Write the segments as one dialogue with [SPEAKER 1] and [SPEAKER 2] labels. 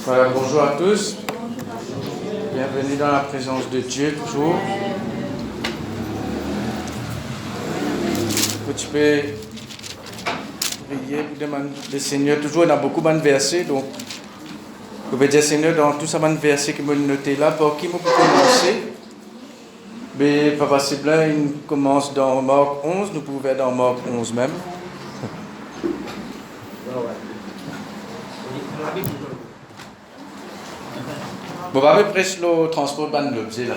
[SPEAKER 1] Voilà, bonjour à tous. Bienvenue dans la présence de Dieu toujours. Tu peux prier pour demander le Seigneur. Toujours, il y a beaucoup de versets. Donc, je vais dire Seigneur, dans tout ça, de versets que je noté là, pour qui je peux commencer. Mais pas possible, là, il commence dans Marc 11. Nous pouvons dans Marc 11 même. Bon, bah, presque le transport ban l'objet là.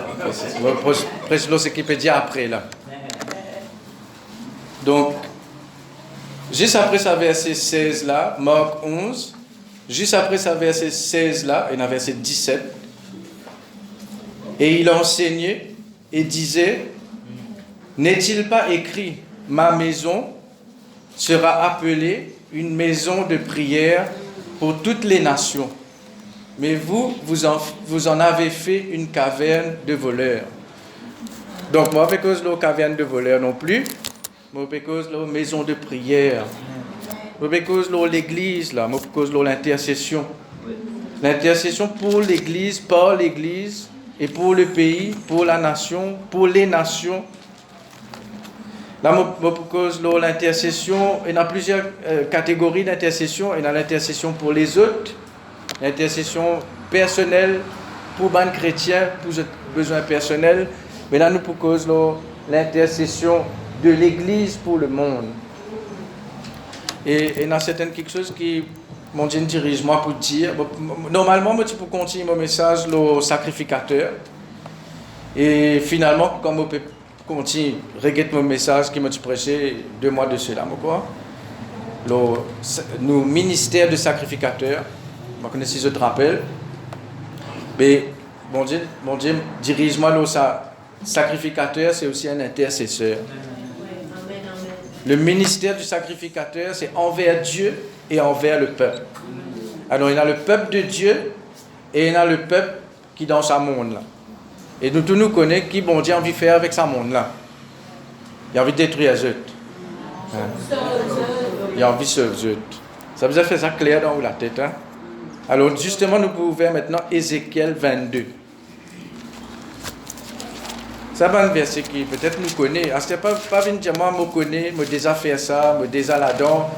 [SPEAKER 1] Presque ce qui peut dire après là. Donc, juste après ça verset 16 là, Marc 11, juste après ça verset 16 là, il y a verset 17. Et il enseignait et disait, n'est-il pas écrit, ma maison sera appelée une maison de prière pour toutes les nations. Mais vous en avez fait une caverne de voleurs. Donc, moi, je ne cause la caverne de voleurs non plus. Moi, je cause la maison de prière. Moi, je cause l'église, là. Moi, je cause l'intercession. L'intercession pour l'église, par l'église, et pour le pays, pour la nation, pour les nations. Là, moi, je cause l'intercession. Il y a plusieurs catégories d'intercession. Il y a l'intercession pour les autres. L'intercession personnelle pour les chrétiens, pour les besoins personnels. Mais là, nous proposons l'intercession de l'Église pour le monde. Et il y a certaines quelque chose qui m'ont dit dirige moi pour dire. Normalement, je peux continuer mon message le sacrificateur. Et finalement, comme je peux continuer, regarder mon message qui m'a prêché 2 mois de cela, le ministère de sacrificateur. Je connais si je te rappelle. Mais mon Dieu, dirige-moi le sacrificateur, c'est aussi un intercesseur. Le ministère du sacrificateur, c'est envers Dieu et envers le peuple. Alors, il y a le peuple de Dieu et il y a le peuple qui est dans ce monde-là. Et nous tous nous connaissons qui bon Dieu a envie de faire avec ce monde-là. Il a envie de détruire les autres. Il a envie de sauver les autres. Ça vous a fait ça clair dans la tête, hein? Alors, justement, nous pouvons ouvrir maintenant Ézéchiel 22. Ça va un verset qui peut-être nous connaît. Ce n'est pas venir dire, moi, je connais, je déjà fait ça, je déjà là-dedans.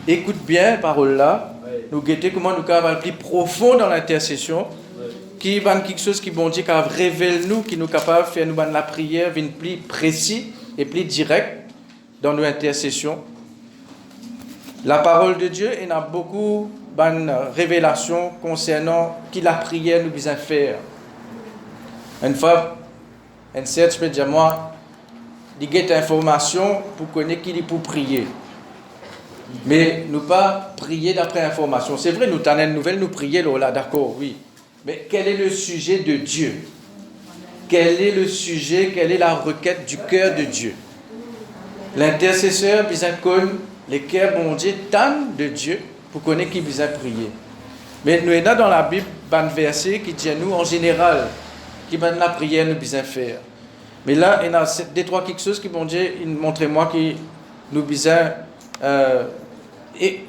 [SPEAKER 1] Écoute bien la parole là. Nous guetter comment nous avons plus profond dans l'intercession. Qui va quelque chose qui, bon Dieu, qui révèle nous, qui nous capable de faire nous la prière, plus précis et plus direct dans nos intercessions. La parole de Dieu, il y a beaucoup de révélations concernant qui la prière nous besoin faire. Une fois, un certain, je peux dire, moi, il y a des informations pour connaître qui est pour prier. Mais nous pas prier d'après information. C'est vrai, nous avons une nouvelle, nous prier là, d'accord, oui. Mais quel est le sujet de Dieu? Quel est le sujet, quelle est la requête du cœur de Dieu? L'intercesseur besoin connaître les cœurs, bon Dieu, tant de Dieu pour connaître qui besoin prier. Mais nous avons dans la Bible un verset qui dit nous en général qui va la prière nous besoin faire. Mais là, il y a des trois quelque chose qui bon Dieu montrez-moi qui nous besoin et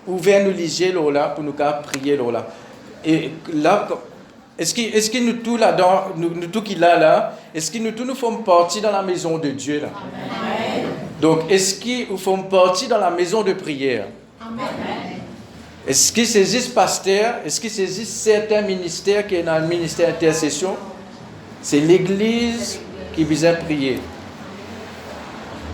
[SPEAKER 1] ouvert nous liger là pour nous prier là. Et là, est-ce que nous tous là-dedans, nous tous qui là, est-ce que nous tous nous faisons partie dans la maison de Dieu là? Amen. Donc, est-ce que nous faisons partie dans la maison de prière? Amen. Est-ce qu'ils saisissent pasteur? Est-ce qu'ils saisissent certains ministères qui sont dans le ministère d'intercession? C'est l'Église qui vient prier.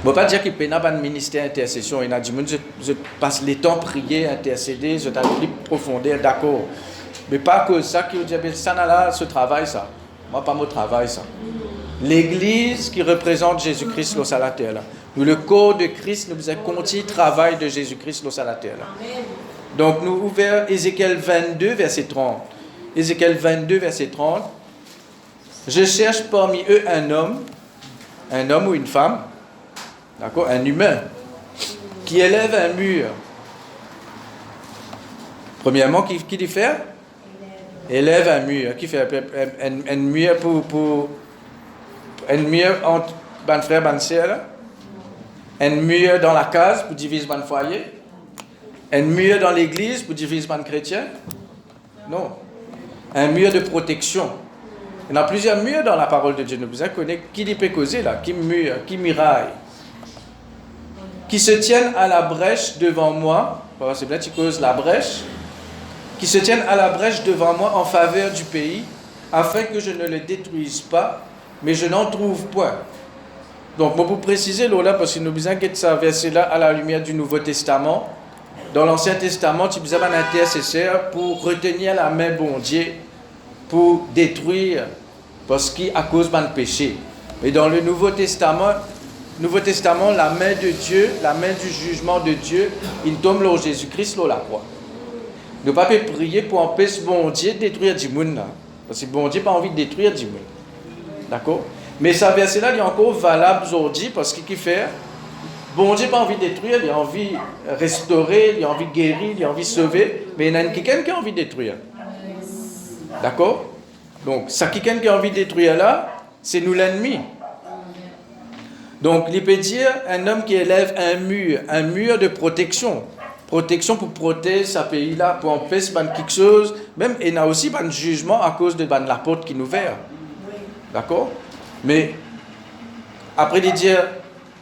[SPEAKER 1] Je ne veux pas dire qu'il n'y a pas de ministère d'intercession. Il y a des gens je passe le temps à prier, intercéder, je t'ai plus profondeur, d'accord. Mais pas que ça qui dit ça là, ce travail ça. Moi pas mon travail ça. L'Église qui représente Jésus-Christ sur la terre là. Nous le corps de Christ, nous faisons continuer le travail de Jésus-Christ sur la terre là. Donc nous ouvrons Ézéchiel 22 verset 30. Ézéchiel 22 verset 30. Je cherche parmi eux un homme ou une femme, d'accord, un humain qui élève un mur. Premièrement, qui dit faire? Élève un mur. Qui fait un mur pour un mur entre ban frère, ban sœur, un mur dans la case pour diviser ban foyer, un mur dans l'église pour diviser ban chrétien. Non. Un mur de protection. Il y en a plusieurs murs dans la parole de Dieu. Nous besoin connaître qui peut causer là, qui mur, qui miraille. Qui se tiennent à la brèche devant moi, c'est bien, tu causes la brèche, qui se tiennent à la brèche devant moi en faveur du pays, afin que je ne le détruise pas, mais je n'en trouve point. Donc, moi, pour préciser, là, parce que nous besoin que ça verset là à la lumière du Nouveau Testament. Dans l'Ancien Testament, tu besoin d'un intercesseur pour retenir la main bon Dieu, pour détruire, parce qu'à cause de péché. Mais dans le Nouveau Testament, la main de Dieu, la main du jugement de Dieu, il tombe là Jésus-Christ, là, la croix. Nous ne pouvons pas prier pour empêcher bon Dieu de détruire du monde. Parce que bon Dieu n'a pas envie de détruire du monde. D'accord? Mais ça verset-là, il est encore valable aujourd'hui, parce qu'il fait, bon Dieu n'a pas envie de détruire, il a envie de restaurer, il a envie de guérir, il a envie de sauver, mais il y en a quelqu'un qui a envie de détruire. D'accord? Donc, ça quelqu'un qui a envie de détruire là, c'est nous l'ennemi. Donc, il peut dire un homme qui élève un mur de protection. Protection pour protéger ce pays-là, pour empêcher quelque chose. Même, il y a aussi un jugement à cause de la porte qui nous ouvre. D'accord? Mais, après, il dit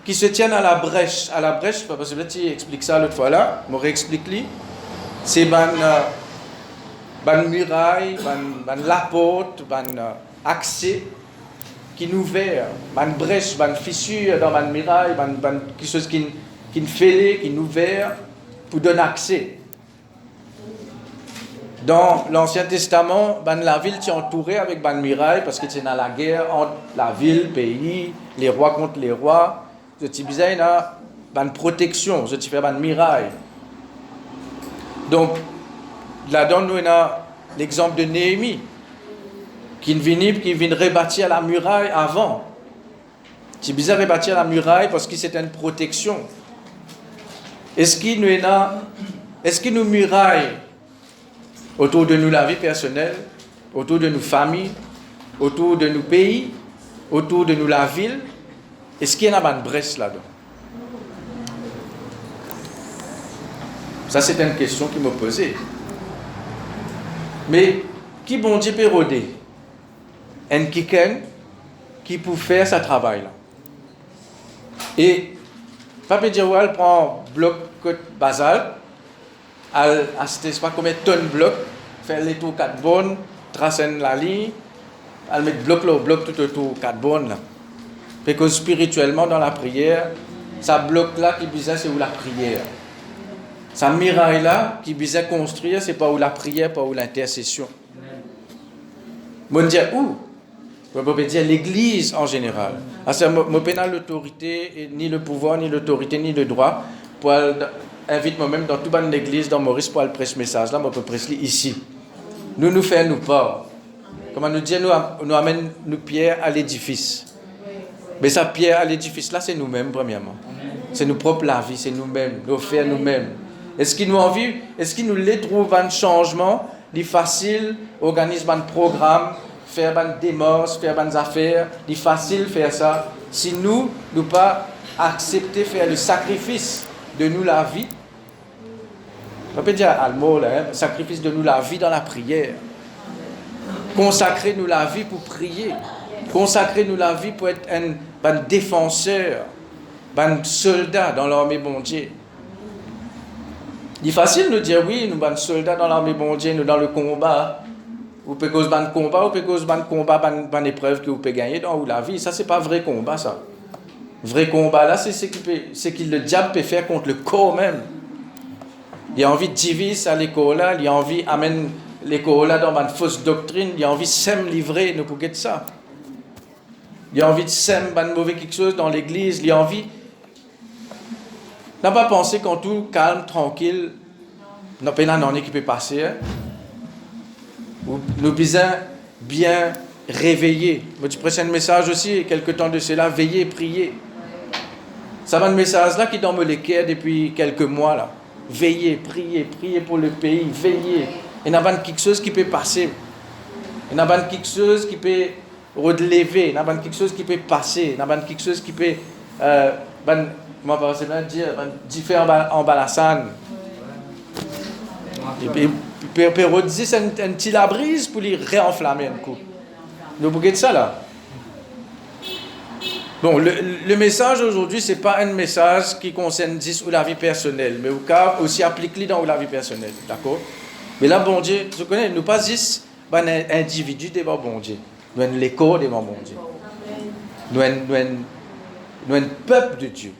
[SPEAKER 1] qui se tiennent à la brèche. À la brèche, parce que tu expliques ça l'autre fois là, je réexplique-lui. C'est muraille, la porte, accès qui nous ouvre, une brèche, une fissure dans une muraille, quelque chose qui nous fait, qui nous ouvre pour donner accès. Dans l'Ancien Testament, la ville est entourée avec une muraille parce que c'est dans la guerre entre la ville, le pays, les rois contre les rois. Je te disais, il y a une protection, je te fais une muraille. Donc, là-dedans, nous avons l'exemple de Néhémie, qui vient rebâtir la muraille avant. C'est bizarre de rebâtir la muraille parce que c'est une protection. Est-ce qu'il nous muraille autour de nous la vie personnelle, autour de nos familles, autour de nos pays, autour de nous la ville? Est-ce qu'il y en a une brèche là-dedans? Ça, c'est une question qui me posait. Mais qui bon Dieu peut rôder? Un quelqu'un qui peut faire ce travail-là. Et Papa Djawal prend un bloc de basalte, elle ne sais pas combien de tonnes de blocs, fait les tours 4 bonnes, tracer la ligne, elle met bloc tout autour 4 bonnes. Là. Parce que spirituellement, dans la prière, ça bloc-là qui besoin, c'est où la prière. Ça muraille-là qui besoin construire, c'est pas où la prière, pas où l'intercession. Moi, je dis où? Je peux dire l'Église en général. Je ne peux pas l'autorité, ni le pouvoir, ni l'autorité, ni le droit pour invite moi-même dans toute l'église, dans Maurice, pour aller prêcher ce message-là, je peux prêcher ici. Nous faisons nous part. Comment nous dire, nous amène nos pierres à l'édifice. Mais sa pierre à l'édifice-là, c'est nous-mêmes, premièrement. C'est nos propres la vie, c'est nous-mêmes, nos faire nous-mêmes. Est-ce qu'il nous les trouve un changement, il facile, organise un programme, faire des démarches, faire des affaires, il facile faire ça. Si nous pas accepter faire le sacrifice de nous la vie, on peut dire à le mot là, sacrifice de nous la vie dans la prière. Consacrer nous la vie pour prier. Consacrer nous la vie pour être un défenseur, un soldat dans l'armée bon Dieu. Il est facile de dire oui, nous sommes soldats dans l'armée bon Dieu, nous dans le combat. Ou peut cause ban combat, ou peut cause ban combat, ban épreuve que vous pouvez gagner dans la vie. Ça, c'est pas vrai combat, ça. Vrai combat, là, c'est ce que le diable peut faire contre le corps même. Il a envie de diviser à l'école là, il a envie d'amener l'école là dans une fausse doctrine, il a envie de s'aimer livrer, nous pour que ça. Il a envie de s'aimer mauvais quelque chose dans l'église, il a envie. N'a pas pensé quand tout calme, tranquille, n'a pas une année qui peut passer. Hein? Nous besoin bien réveiller. Je prêche un message aussi, quelque temps de cela, veiller, prier. Ça va un message là qui dans me l'équerre depuis quelques mois là. Veiller, prier pour le pays, veiller. Il y a quelque chose qui peut passer. Il y a quelque chose qui peut relever. Il y a quelque chose qui peut passer. Il y a quelque chose qui peut différent en balassane. Et puis, périodiser, c'est un petit la brise pour les réenflammer un coup. Nous regardez ça là. Bon, le message aujourd'hui, ce n'est pas un message qui concerne 10 ou la vie personnelle, mais au cas aussi appliqué dans la vie personnelle, d'accord? Mais là, bon Dieu, tu connais, nous pas 10 un individu devant bon Dieu, nous sommes l'écho devant bon Dieu. Nous sommes un peuple de Dieu.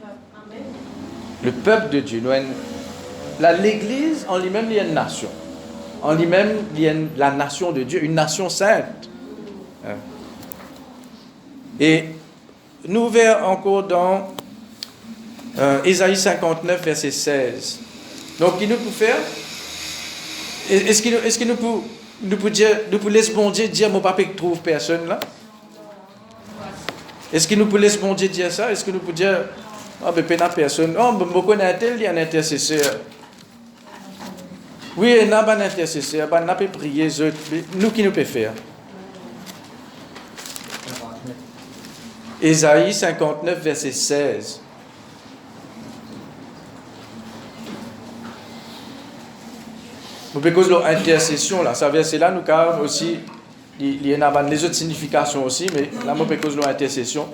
[SPEAKER 1] Le peuple de Dieu. L'Église, en lui-même, il y a une nation. En lui-même, il y a la nation de Dieu, une nation sainte. Et nous verrons encore dans Ésaïe 59, verset 16. Donc, qu'il nous peut faire? Est-ce que nous pouvons dire, nous pouvons laisser bon Dieu dire, mon papa ne trouve personne là? Est-ce que nous pouvons laisser bon Dieu dire ça? Est-ce que nous pouvons dire, oh, ben, il n'y a personne. Oh, ben, je connais un tel, il y a un intercesseur. Oui, il y a un intercesseur, il y a un prier, nous qui nous pouvons faire? Ésaïe 59, verset 16. Nous pouvons dire l'intercession, là, ça verset là, nous avons aussi, il y a les autres significations aussi, mais là, nous pouvons dire l'intercession.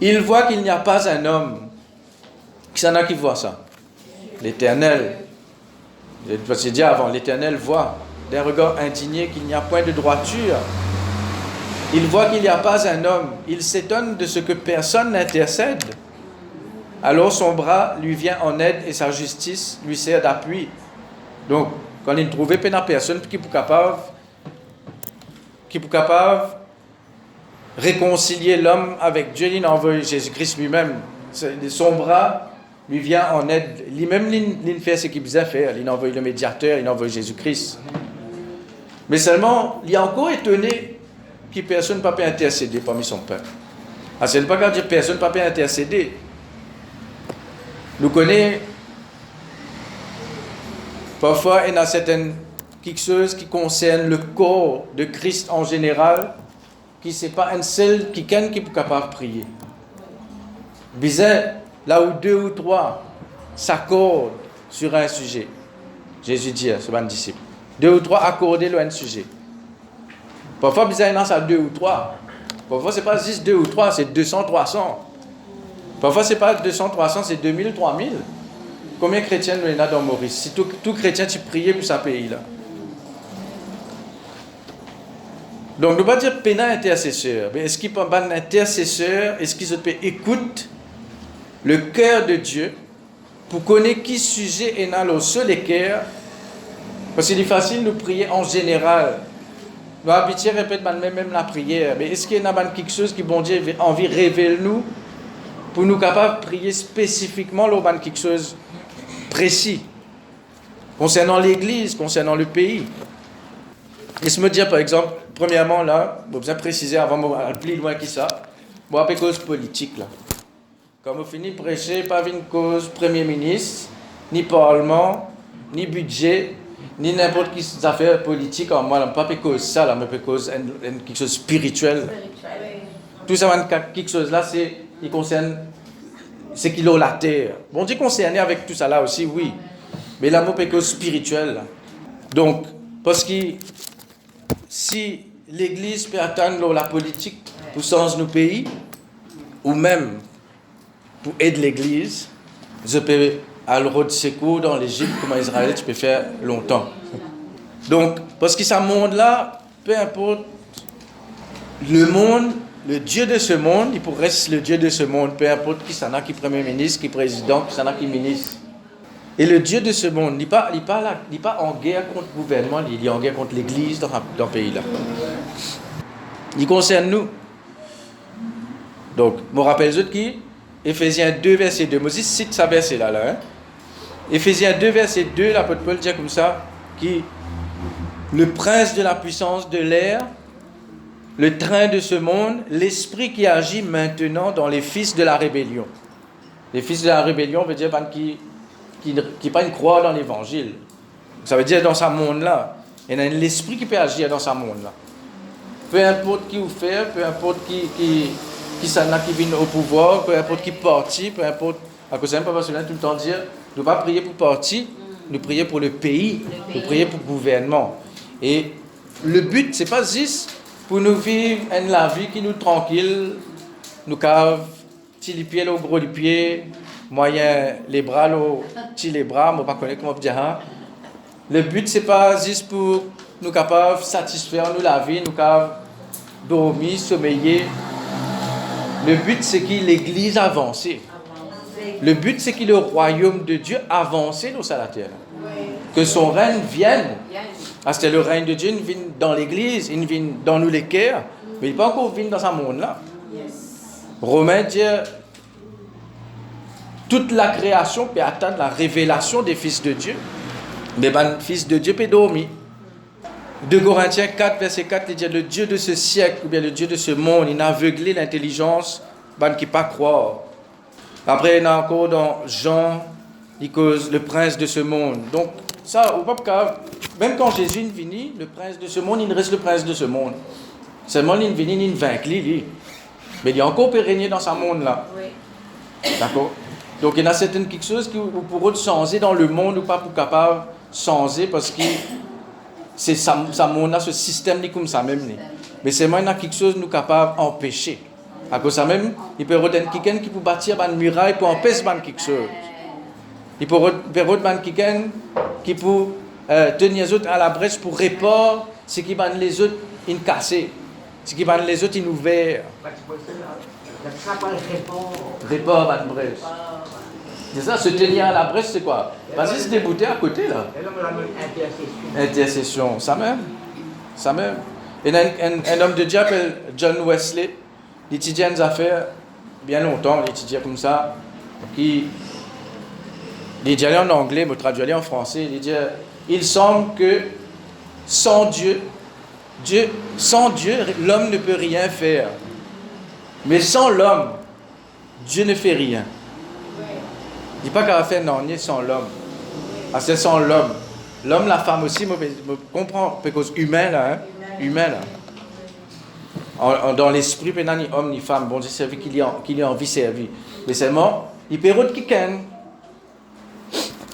[SPEAKER 1] Il voit qu'il n'y a pas un homme. Qui s'en a qui voit ça? L'Éternel. Je vais dire avant, l'Éternel voit d'un regard indigné qu'il n'y a point de droiture. Il voit qu'il n'y a pas un homme. Il s'étonne de ce que personne n'intercède. Alors son bras lui vient en aide et sa justice lui sert d'appui. Donc, quand il ne trouvait pas personne qui est capable réconcilier l'homme avec Dieu, il envoie Jésus-Christ lui-même. Son bras lui vient en aide. Lui-même, il fait ce qu'il besoin faire. Il envoie le médiateur, il envoie Jésus-Christ. Mais seulement, il est encore étonné que personne ne peut pas intercéder parmi son peuple. Ce n'est pas quand dire personne ne peut pas intercéder. Nous connaissons parfois il y a quelque chose qui concerne le corps de Christ en général, qui n'est pas un seul qui est capable de prier. Bizarre, là où 2 ou 3 s'accordent sur un sujet. Jésus dit, c'est un disciple. 2 ou 3 accordés sur un sujet. Parfois, bizarre, il y en a 2 ou 3. Parfois, ce n'est pas juste 2 ou 3, c'est 200, 300. Parfois, ce n'est pas 200, 300, c'est 2000, 3000. Combien de chrétiens nous y a dans Maurice? Si tout chrétien, tu priais pour sa pays là. Donc, nous ne pouvons pas dire pénal intercesseur. Mais est-ce qu'il peut avoir un intercesseur? Est-ce qu'ils écoutent le cœur de Dieu pour connaître qui sujet est dans le seul cœur? Parce qu'il est facile de prier en général. Nous habituons à répéter même la prière. Mais est-ce qu'il y a quelque chose qui, bon Dieu, a envie de révéler nous pour nous capables de prier spécifiquement là, quelque chose précis concernant l'Église, concernant le pays? Et se me dire, par exemple, premièrement, là, je besoin préciser avant de plus loin que ça, moi, pas cause politique, là. Quand on finit de prêcher, pas une cause Premier ministre, ni Parlement, ni budget, ni n'importe quelle affaire politique, en moi, pas cause ça, là, mais cause quelque chose de spirituel. Tout ça, quelque chose là, il concerne ce qu'il a la terre. Bon Dieu concerné avec tout ça là aussi, oui. Mais l'amour est cause spirituelle. Là. Donc, parce que si l'Église peut atteindre la politique pour changer nos pays, ou même pour aider l'Église, je peux aller au secours dans l'Égypte, comme Israël, tu peux faire longtemps. Donc, parce que ce monde-là, peu importe le monde, le Dieu de ce monde, il pourrait rester le Dieu de ce monde, peu importe qui s'en a, qui premier ministre, qui président, qui s'en a, qui ministre. Et le Dieu de ce monde, il n'est pas en guerre contre le gouvernement, il est en guerre contre l'Église dans le pays-là. Il concerne nous. Donc, je me rappelle autres qui Éphésiens 2, verset 2. Moi aussi, cite ça verset-là. Hein? Éphésiens 2, verset 2, l'apôtre Paul dit comme ça, qui le prince de la puissance de l'air, le train de ce monde, l'esprit qui agit maintenant dans les fils de la rébellion. Les fils de la rébellion veut dire qui pas une croix dans l'évangile. Ça veut dire dans ce monde-là. Il y a l'esprit qui peut agir dans ce monde-là. Peu importe qui vous fait, peu importe qui s'en a qui vient au pouvoir, peu importe qui parti, peu importe. À cause de ça, pas tout le temps dire, ne pas prier pour parti, nous prier pour le pays, nous prier pour le gouvernement. Et le but, c'est pas juste pour nous vivre la vie qui nous tranquille, nous cave, petit les pieds, le gros les pieds, moyen les bras, le petit les bras, je ne sais pas comment dire. Hein. Le but, c'est pas juste pour nous capables satisfaire nous la vie, nous capables dormir, sommeiller. Le but, c'est que l'Église avance. Le but, c'est que le royaume de Dieu avance dans la terre. Que son règne vienne. Parce que le règne de Dieu, il vient dans l'Église, il vient dans nous les cœurs, mais il n'est pas encore venu dans ce monde-là. Romains dit toute la création peut attendre la révélation des fils de Dieu. Mais le fils de Dieu peut dormir. 2 Corinthiens 4, verset 4, il dit le Dieu de ce siècle, ou bien le Dieu de ce monde, il a aveuglé l'intelligence qui ne pas croire. Après, il y a encore dans Jean, il cause le prince de ce monde. Donc, ça, au papa, même quand Jésus est venu, le prince de ce monde, il reste le prince de ce monde. Seulement, il est venu, il est vaincu, lui. Mais il est encore peut régner dans ce monde-là. Oui. D'accord? Donc, il y a certaines quelque chose qui pourront changer dans le monde ou pas pour capable changer parce que c'est ça monde-là, ce système comme ça même. Mais c'est maintenant quelque chose nous capable d'empêcher. À cause de ça même, il peut y avoir quelqu'un qui peut bâtir une muraille pour empêcher quelque chose. Il peut y avoir quelqu'un qui peut tenir les autres à la brèche pour réparer ce qui va les autres cassés, ce qui va les autres ouverts. Réparer la brèche. C'est ça, se tenir à la brèche, c'est quoi? Vas-y, se débouter à côté, là. Intercession, ça même. Ça même. Et un homme de Dieu appelé John Wesley, il étudiait des affaires, bien longtemps, il étudiait comme ça, il dit en anglais, mais traduit en français, il dit, il semble que sans Dieu, l'homme ne peut rien faire. Mais sans l'homme, Dieu ne fait rien. Il ne dit pas qu'il va faire non, sans l'homme. Ah, c'est sans l'homme. L'homme, la femme aussi, je comprends, parce que humain là, hein? Humain là. Dans l'esprit, il n'y a ni homme ni femme. Bon Dieu servi qu'il y a envie de servir. Mais seulement, il peut y avoir quelqu'un.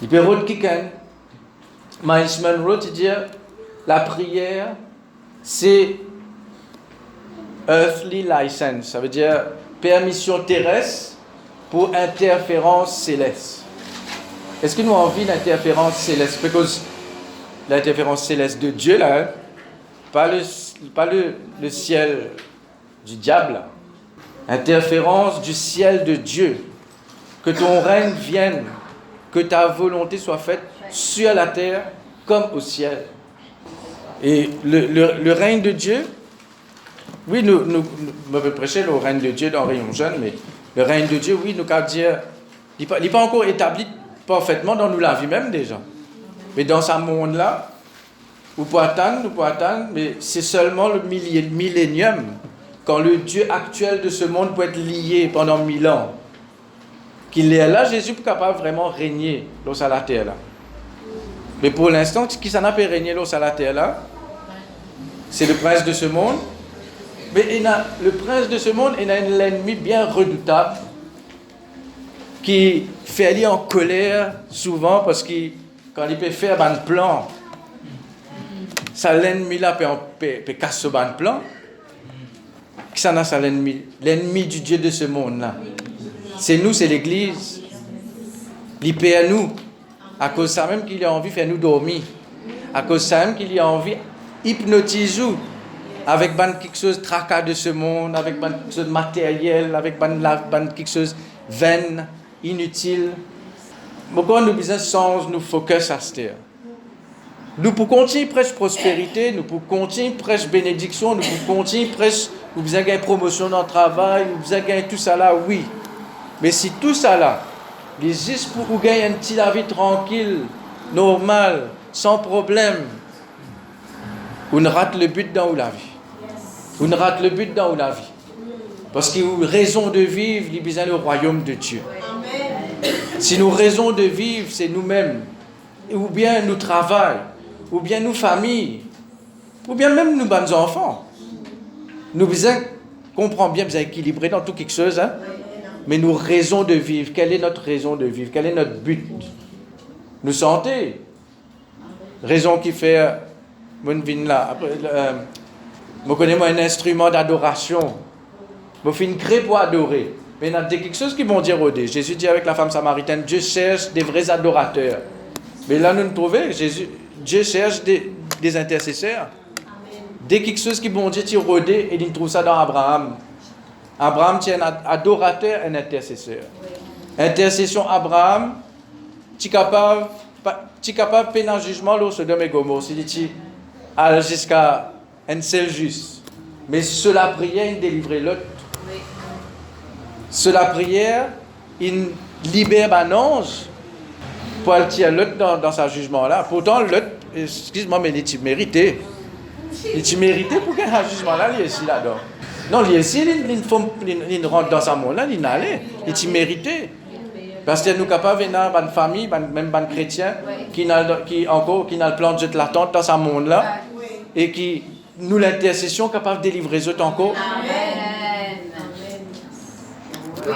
[SPEAKER 1] Il peut y avoir quelqu'un. Miles Monroe, il dit, la prière, c'est earthly license. Ça veut dire permission terrestre pour interférence céleste. Est-ce que nous avons envie d'interférence céleste? Parce que l'interférence céleste de Dieu, là, hein? Pas le ciel du diable. Interférence du ciel de Dieu. Que ton règne vienne, que ta volonté soit faite sur la terre comme au ciel. Et le règne de Dieu, oui, nous prêcher le règne de Dieu dans Rayon Jeune, mais le règne de Dieu, oui, nous qu'à dire, il n'est pas encore établi parfaitement dans nous la vie même déjà. Mais dans ce monde-là, nous pouvons attendre, mais c'est seulement le millénium, quand le Dieu actuel de ce monde peut être lié pendant 1000 ans. Qu'il est là, Jésus est capable vraiment régner dans la terre là. Mais pour l'instant, qui s'en a fait régner dans la terre là, c'est le prince de ce monde. Mais le prince de ce monde, il a un ennemi bien redoutable qui fait aller en colère souvent parce que quand il peut faire un plan, ça l'ennemi là peut casser ce plan. Qui s'en a ça l'ennemi? L'ennemi du Dieu de ce monde là. C'est nous, c'est l'Église. Il paie à nous. À cause de ça même qu'il a envie de faire nous dormir. À cause de ça même qu'il a envie hypnotiser nous. Avec quelque chose de tracas de ce monde, avec quelque chose de matériel, avec quelque chose de vain, inutile. Pourquoi nous besoin sans nous focus à cette terre? Nous pour continuer prêche prospérité, nous pour continuer prêche bénédiction, nous pour continuer prêche, nous besoin gagner promotion dans le travail, nous besoin gagner tout ça là, oui. Mais si tout ça là, il est juste pour vous gagner un petit la vie tranquille, normal, sans problème, vous ne rate le but dans la vie. Vous ne rate le but dans la vie. Parce qu'il y a une raison de vivre, il y a besoin le royaume de Dieu. Si nous raison de vivre, c'est nous-mêmes, ou bien nous travail, ou bien nous familles, ou bien même nous bonnes enfants. Nous besoin comprendre bien, besoin équilibrer dans tout quelque chose, hein? Mais nous raison de vivre. Quelle est notre raison de vivre? Quel est notre but? nous santé. Raison qui fait, mon vin là, après, je connais un instrument d'adoration. Je fais une crée pour adorer. Mais il y a quelque chose qui vont dire au dé. Jésus dit avec la femme samaritaine, Dieu cherche des vrais adorateurs. Mais là, nous trouvons, Dieu cherche des intercesseurs. Dès quelque chose qui vont dire, tu rodé, et il trouve ça dans Abraham. Abraham, tu es un adorateur, un intercesseur. Intercession Abraham, tu es capable de faire un jugement là, Sodome et Gomorrhe. Tu aller jusqu'à un seul juste. Mais sur la prière, il délivre l'autre. Sur la prière, il libère un ange pour aller tirer l'autre dans ce jugement-là. Pourtant, l'autre, excuse-moi, mais il mérité. Il mérité pour qu'il y ait un jugement-là, il est ici là-dedans. Non, il est ici, il rentre dans ce monde-là, il n'allait. Il mérité. Parce que nous sommes capables de venir dans une famille, même dans chrétiens, qui n'a le plan de jeter l'attente dans ce monde-là, et qui, nous, l'intercession, capable de délivrer les autres encore.
[SPEAKER 2] Amen.
[SPEAKER 3] Bon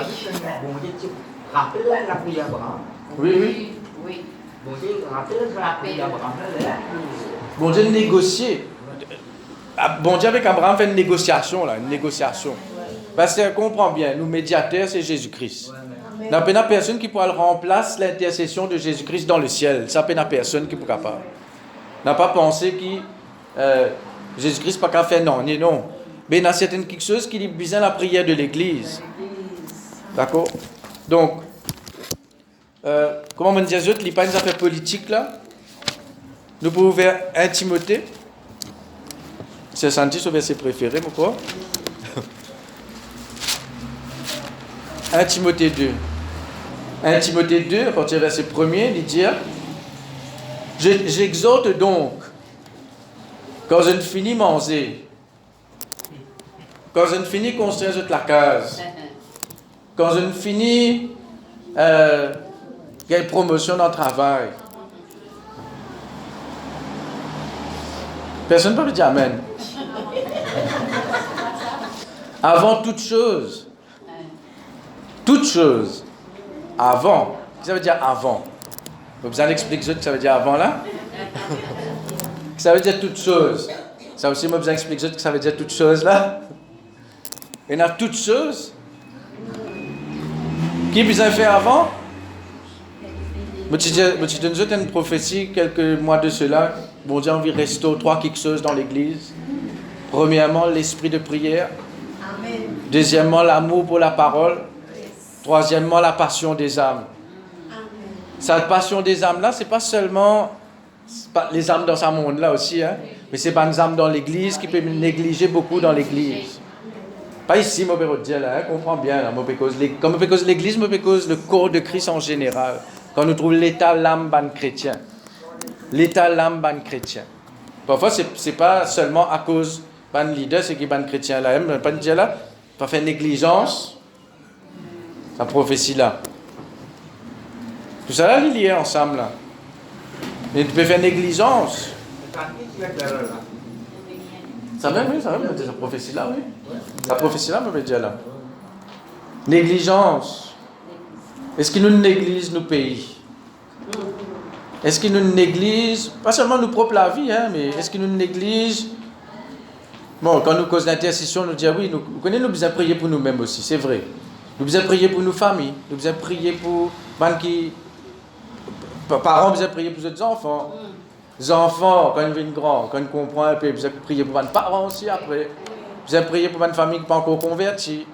[SPEAKER 3] Dieu, rappelle la prière d'Abraham.
[SPEAKER 1] Oui.
[SPEAKER 3] Bon Dieu, rappelle la prière d'Abraham.
[SPEAKER 1] Bon Dieu négocier. Bon Dieu avec Abraham fait une négociation. Parce que comprend bien, nous médiateurs, c'est Jésus-Christ. Il n'y a pas personne qui pourra remplacer l'intercession de Jésus-Christ dans le ciel. Ça n'a pas personne qui est capable. N'a pas pensé que Jésus-Christ n'a pas qu'à faire non. Mais il y a certaines quelque chose qui est besoin de la prière de l'Église. D'accord? Donc, comment on dit, il n'y a pas une affaire politique là. Nous pouvons faire 1 Timothée. C'est senti son verset préféré, pourquoi? 1 Timothée 2. 1 Timothée 2, à partir du verset 1er, il dit j'exhorte donc, quand je ne finis manger, quand je ne finis construire la case, quand je ne finis une promotion dans le travail, personne ne peut dire Amen. Avant toute chose, avant, ça veut dire avant. Vous besoin d'expliquer ce que ça veut dire avant là? Ça veut dire toute chose. Ça aussi, moi, besoin d'expliquer ce que ça veut dire toute chose là. Et dans toute chose, qui besoin faire avant? Je te donne une prophétie quelques mois de cela. Bon Dieu, on vit restaurer 3 quelque chose dans l'église. Premièrement, l'esprit de prière.
[SPEAKER 2] Amen.
[SPEAKER 1] Deuxièmement, l'amour pour la parole. Troisièmement, la passion des âmes. Cette passion des âmes-là, c'est pas seulement les âmes dans ce monde-là aussi, hein, mais c'est pas les âmes dans l'église qui peuvent négliger beaucoup dans l'église. Pas ici, moi, je dire là, comprends bien, là, comme je cause l'église, je cause le corps de Christ en général. Quand nous trouvons l'état l'âme ban chrétien. L'état l'âme ban chrétien. Parfois, c'est pas seulement à cause ban leader, c'est qui ban chrétien là, mais pas dire là, pas faire négligence. La prophétie là. Tout ça là, il est lié ensemble là. Mais tu peux faire négligence. Ça va, oui, mais la prophétie là, oui. La prophétie là, me veut dire là. Négligence. Est-ce qu'il nous néglige nos pays? Est-ce qu'il nous néglige, pas seulement nos propres la vie, hein, mais est-ce qu'il nous néglige? Bon, quand nous causons l'intercession, nous disons oui, nous connaissons, nous besoin prier pour nous-mêmes aussi, c'est vrai. Nous besoin prier pour nos familles, nous besoin prier pour les parents, besoin prier pour les enfants. Les enfants, quand ils viennent grands, quand ils comprennent, ils besoin prier pour les parents aussi après. Nous besoin prier pour une famille qui n'est pas encore convertie.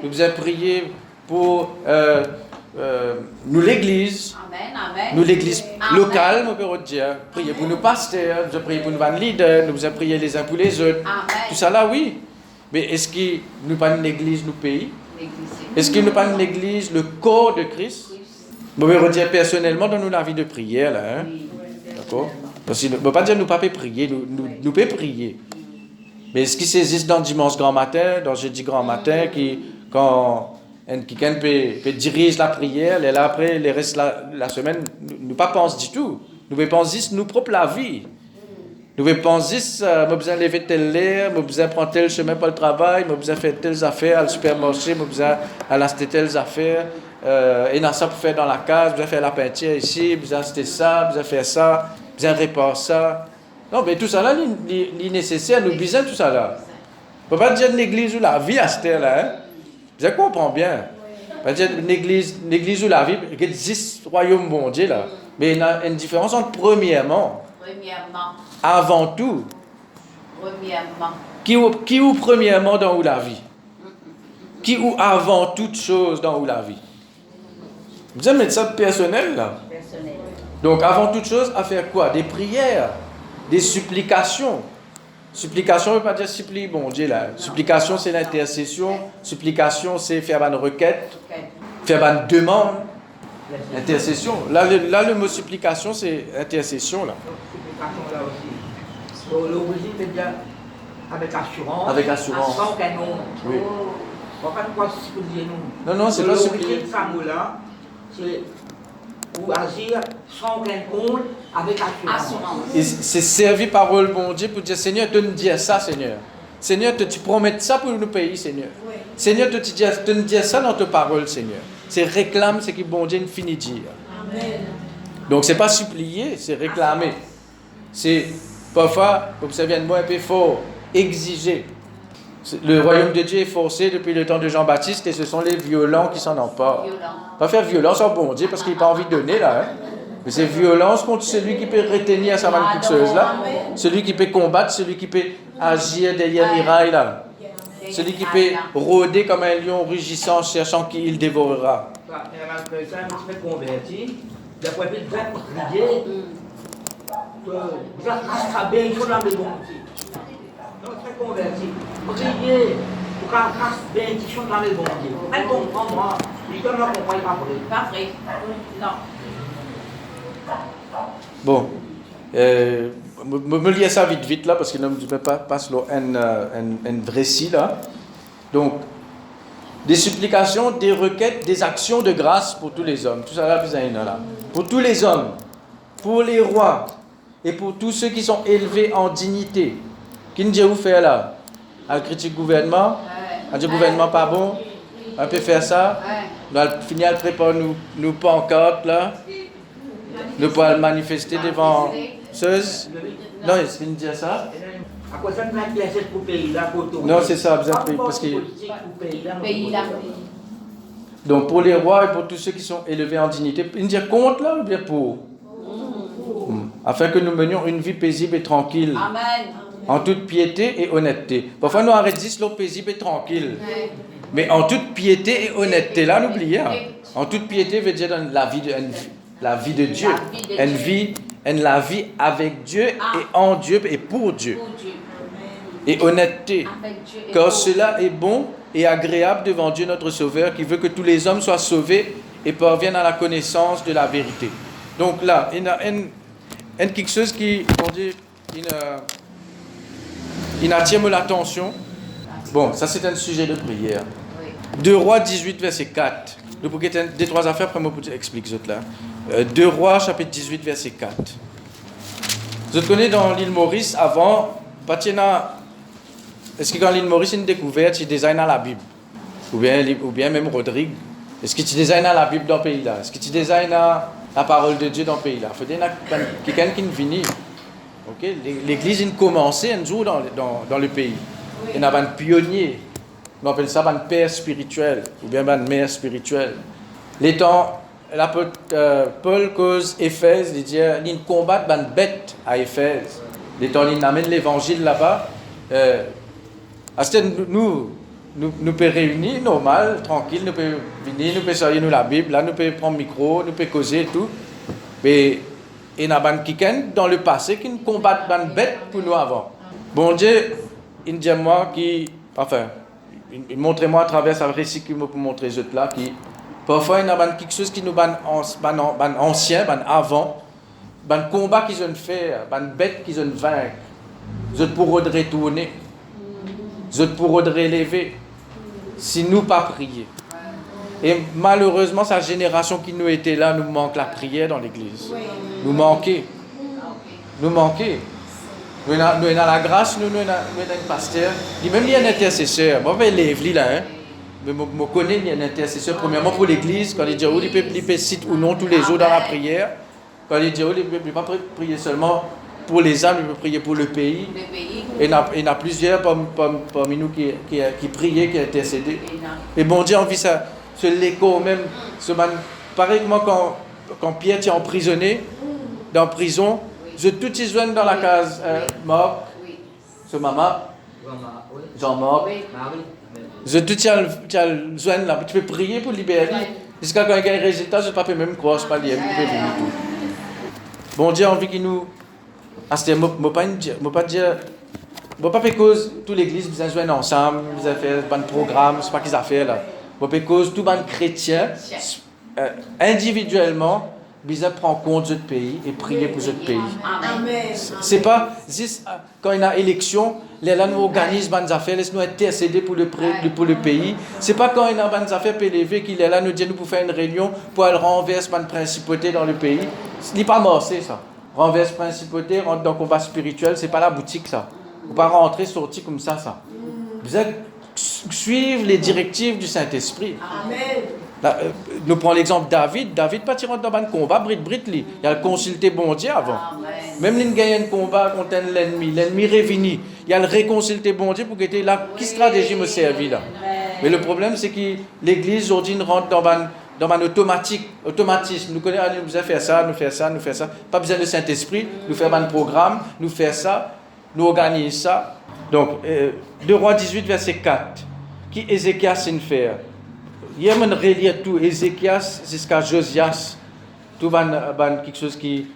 [SPEAKER 1] Nous besoin prier pour nous l'église. Nous l'église locale, nous pouvons dire. Prier pour nos pasteurs, nous prier pour nos leaders, nous besoin prier les uns pour les autres. Tout ça là, oui. Mais est-ce que nous pas une église, nous pays? Est-ce qu'il n'y a pas une église, le corps de Christ? Je vais redire personnellement dans la vie de prière, là. Hein? D'accord? Parce qu'il ne peut pas dire que nous ne pouvons pas prier, nous pouvons prier. Mais est-ce qu'il existe dans dimanche grand matin, dans jeudi grand matin, quand quelqu'un peut diriger la prière, et là après, le reste de la semaine, nous ne pensons pas du tout. Nous pensons juste nous propres la vie. Nous pensons, j'ai besoin de lever tel l'air, j'ai besoin de prendre tel chemin pour le travail, j'ai besoin de faire telles affaires au supermarché, j'ai besoin d'acheter telles affaires, et dans ça pour faire dans la case, j'ai besoin de faire la peinture ici, j'ai besoin d'acheter ça, j'ai besoin de faire ça, j'ai besoin de réparer ça. Non, mais tout ça là, c'est nécessaire, nous besoin de tout ça là. On ne peut pas dire l'église ou la vie à cette là, hein. Je comprends bien. On peut dire l'église ou la vie, il existe le royaume bon Dieu là. Mais il y a une différence entre premièrement. Avant tout. Qui ou premièrement dans où la vie? Qui ou avant toute chose dans où la vie? Vous avez mettre ça personnel là. Donc avant toute chose, à faire quoi? Des prières, des supplications. Supplication ne veut pas dire supplie, bon Dieu là. Supplication c'est l'intercession. Supplication c'est faire une requête, faire une demande. Intercession. Là, le mot supplication c'est intercession là.
[SPEAKER 3] Supplication là aussi. L'origine veut dire avec assurance.
[SPEAKER 1] Avec assurance.
[SPEAKER 3] Sans qu'un nom.
[SPEAKER 1] Oui.
[SPEAKER 3] On va pas quoi supplier nous.
[SPEAKER 1] Non, c'est pas supplier.
[SPEAKER 3] L'origine de ce mot-là, c'est pour agir sans qu'un compte avec assurance.
[SPEAKER 1] Et c'est servi parole bon Dieu pour dire Seigneur, tu nous dis ça, Seigneur. Seigneur, tu promets ça pour nous payer, Seigneur. Oui. Seigneur, tu nous dis ça dans ta parole, Seigneur. C'est réclame ce que bon Dieu nous finit de dire. Amen. Donc c'est pas supplier, c'est réclamer. C'est parfois, comme ça vient de moi un peu fort, exiger. Le royaume de Dieu est forcé depuis le temps de Jean-Baptiste et ce sont les violents qui s'en emparent. Pas faire violence en bon Dieu parce qu'il n'a pas envie de donner là. Hein. Mais c'est violence contre celui qui peut retenir sa manne fixeuse là. Celui qui peut combattre, celui qui peut agir derrière miraille là. Celui qui peut rôder comme un lion rugissant cherchant qui il dévorera.
[SPEAKER 3] Converti, prier pour qu'un grâce bénédiction dans les bons Dieu. Elle comprend moi, il donne la compagnie pas vrai. Non.
[SPEAKER 1] Bon, me lier ça vite là parce que je ne vais pas passer un récit là. Donc, des supplications, des requêtes, des actions de grâce pour tous les hommes. Tout ça là, là. Pour tous les hommes, pour les rois et pour tous ceux qui sont élevés en dignité. Qui nous dit où faire là? À critiquer le gouvernement? À dire le gouvernement pas bon? On peut faire ça? On va finir à préparer nos pancartes là? Nous pouvons manifester devant ceux? Non, est-ce qu'il nous dit ça?
[SPEAKER 3] À quoi ça nous intéresse pour le pays là?
[SPEAKER 1] Non, c'est ça, parce que... Donc pour les rois et pour tous ceux qui sont élevés en dignité, il nous dit contre là ou bien pour? Afin que nous menions une vie paisible et tranquille. Amen. En toute piété et honnêteté. Parfois, nous arrêtons l'eau paisible et tranquille. Ouais. Mais en toute piété et honnêteté, là, n'oubliez pas. En toute piété veut dire dans la vie de Dieu. La vie avec Dieu et en Dieu et pour Dieu. Et honnêteté. Car cela est bon et agréable devant Dieu notre Sauveur qui veut que tous les hommes soient sauvés et parviennent à la connaissance de la vérité. Donc là, il y a quelque chose qui, on dit, il attire l'attention. Bon, ça c'est un sujet de prière. Oui. 2 Rois 18, verset 4. Nous pouvons dire 2-3 affaires, après moi je explique ça là. 2 Rois, chapitre 18, verset 4. Vous connaissez dans l'île Maurice, avant, est-ce que dans l'île Maurice, il y a une découverte, il design à la Bible? Ou bien même Rodrigue. Est-ce que tu designes à la Bible dans le pays là? Est-ce que tu designes à la parole de Dieu dans le pays là? Il faut dire quelqu'un qui vient. Okay? L'église a commencé un jour dans le pays. Oui. Il y a un pionnier. On appelle ça un père spirituel ou bien une mère spirituelle. Les temps, l'apôtre Paul cause Éphèse, il dit qu'il combat une bête à Éphèse. Les temps, il amène l'évangile là-bas. Nous pouvons réunir normal, tranquille, nous pouvons venir, nous pouvons sortir la Bible, là, nous pouvons prendre le micro, nous pouvons causer et tout. Mais il y a quelqu'un dans le passé qui nous combat une bête pour nous avant. Bon Dieu, il dit à moi montrez-moi à travers un récit qu'il m'a montrer les autres là, qui parfois il y a quelque chose qui nous ancien, avant, un combat qu'ils ont fait, une bête qu'ils ont vaincu, ils ont pour retourner, ils ont pour relever, si nous pas prier. Et malheureusement, sa génération qui nous était là, nous manque la prière dans l'église. Nous manquer. Nous avons la grâce, nous avons un pasteur. Lui-même, il y a un intercesseur. Moi, je vais lève là. Mais je connais un intercesseur, premièrement pour l'église, quand il dit il peut citer ou non tous les jours dans la prière. Quand il dit il ne peut pas prier seulement pour les âmes, il peut prier pour le pays. Et il y a plusieurs parmi nous qui priaient, qui intercédaient. Et bon Dieu, on vit ça, l'écho même. Pareillement quand Pierre est emprisonné, dans la prison, je tout y joigne dans la case Marc, ce maman, Jean-Marc. Je tout y joigne là. Tu peux prier pour libérer. Jusqu'à quand il y a un résultat, je ne peux pas même croire, je ne peux pas lire. Bon Dieu, on vit qu'il nous. Je ne peux pas dire. Je ne peux pas cause toute l'église, vous joignent ensemble, vous avez fait un programme, ce n'est pas qu'ils ont fait là. Je ne peux pas cause tout le monde chrétien, individuellement, vous prendre compte de ce pays et prier pour ce pays. C'est pas juste quand il y a une élection, là nous organisons des affaires, laisse-nous intercéder pour le pays. C'est pas quand il y a des affaires PLV qu'il est là, nous dit nous pour faire une réunion pour aller renverser une principauté dans le pays. Ce n'est pas mort, c'est ça. Renverse principauté, rentre dans le combat spirituel, c'est pas la boutique ça. Vous ne pouvez pas rentrer, sortir comme ça. Vous êtes suivre les directives du Saint-Esprit. Amen. Là, nous prenons l'exemple de David. David pas tirant dans un combat, il a consulté bon Dieu avant. Amen. Même s'il gagne un combat contre l'ennemi révini, il a réconsulté bon Dieu pour qu'il ait là. Quelle stratégie me servit là? Mais le problème c'est que l'Église aujourd'hui rentre dans un automatisme. Nous connaissons, nous faisons ça. Pas besoin de Saint-Esprit, nous faisons un programme, nous faisons ça, nous organisons ça. Donc, 2 Rois 18, verset 4, qui Ézéchias s'en fait. Il y a un relire tout, Ézéchias jusqu'à Josias, tout quelque chose qui.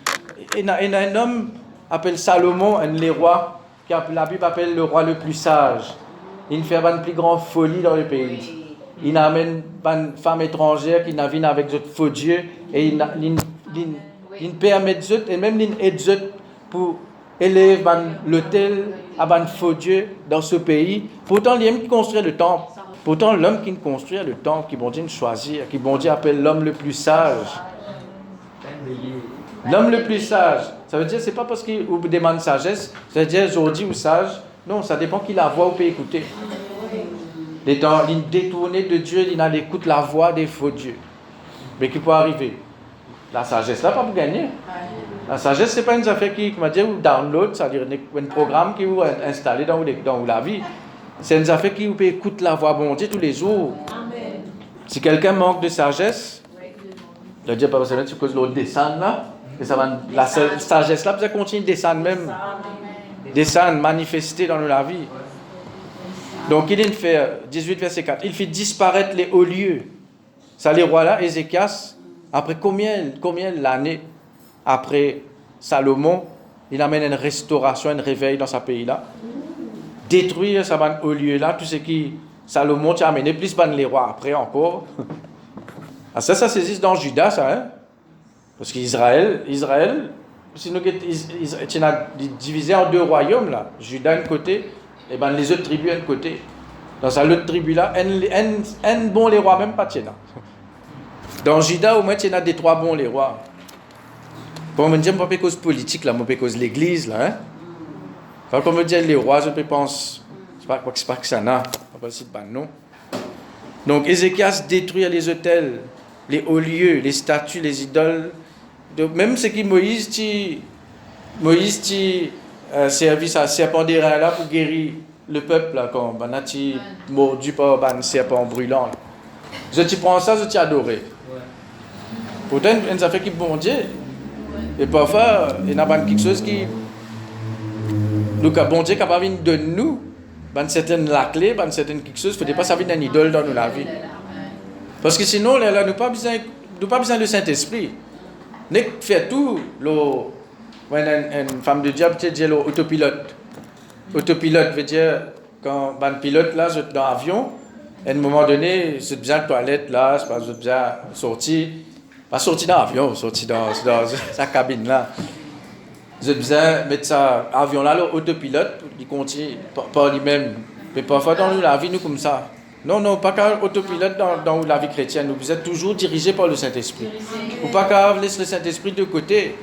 [SPEAKER 1] Il y a un homme appelé Salomon, un des rois, qui la Bible appelle le roi le plus sage. Il fait une plus grande folie dans le pays. Il amène une femme étrangère qui vient avec d'autres faux dieux et il permet d'autres et même il aide d'autres pour élever l'hôtel à un faux dieu dans ce pays. Pourtant, il y a qui construit le temple. Pourtant, l'homme qui construit le temple, qui bon Dieu choisir, qui bon Dieu appelle l'homme le plus sage. L'homme le plus sage. Ça veut dire, c'est pas parce qu'il vous demande sagesse, ça veut dire aujourd'hui ou sage. Non, ça dépend qui la voix ou peut écouter. Il détourné de Dieu, il écoute la voix des faux dieux. Mais qui peut arriver? La sagesse, là, pas pour gagner. La sagesse, ce n'est pas une affaire qui m'a dit, ou download, c'est-à-dire un programme qui vous installé dans la vie. C'est une affaire qui vous peut écouter la voix bon Dieu tous les jours. Amen. Si quelqu'un manque de sagesse, je ne dis pas parce que tu causes l'autre descendre là, et ça va, la sagesse là, vous allez continuer de descendre même. Descendre, manifester dans la vie. Donc il fait 18 verset 4, il fait disparaître les hauts lieux. Ça les rois là, Ézéchias, après combien d'années après Salomon, il amène une restauration, un réveil dans ce pays-là. Détruire ce haut lieu-là, tout ce qui Salomon a amené, plus les rois après encore. Ah, ça saisit dans Juda, ça, hein? Parce qu'Israël, sinon il a divisé en 2 royaumes, là. Juda d'un côté, et les autres tribus d'un côté. Dans l'autre tribu-là, un bon les rois, même pas tiens. Dans Juda, au moins, il y a des 3 bons les rois. Quand on me dit, je ne pas cause politique, là, je ne cause l'église, là, hein? Quand on me dit les rois, je pense, c'est pas que ça n'a, pas non. Donc, Ézéchias détruit les autels, les hauts lieux, les statues, les idoles. Même ce qui Moïse servi à serpent d'airain là pour guérir le peuple, là, quand on a mordu par un serpent brûlant. Là. Je te prends ça, je t'ai adoré. Pourtant, une affaire qui est bon Dieu. Et parfois, il y a quelque chose qui. Donc, bon Dieu est capable de nous, certaines la clé, certaines quelque chose, il ne faut pas ça une idole dans la vie. Parce que sinon, là, nous n'avons pas besoin de Saint-Esprit. Nous faisons tout. Une femme de diable, tu dis l'autopilote. Autopilote veut dire, quand un pilote, là, dans l'avion, à un moment donné, c'est besoin de toilette, là, c'est pas besoin de sortir. Pas sortir dans l'avion, sortir dans sa cabine, là. J'ai besoin de mettre ça, avion là, l'autopilote, il continue par lui-même. Mais parfois dans la vie, nous comme ça. Non, pas qu'un autopilote dans la vie chrétienne. Vous êtes toujours dirigés par le Saint-Esprit. Ou pas qu'à laisser le Saint-Esprit de côté.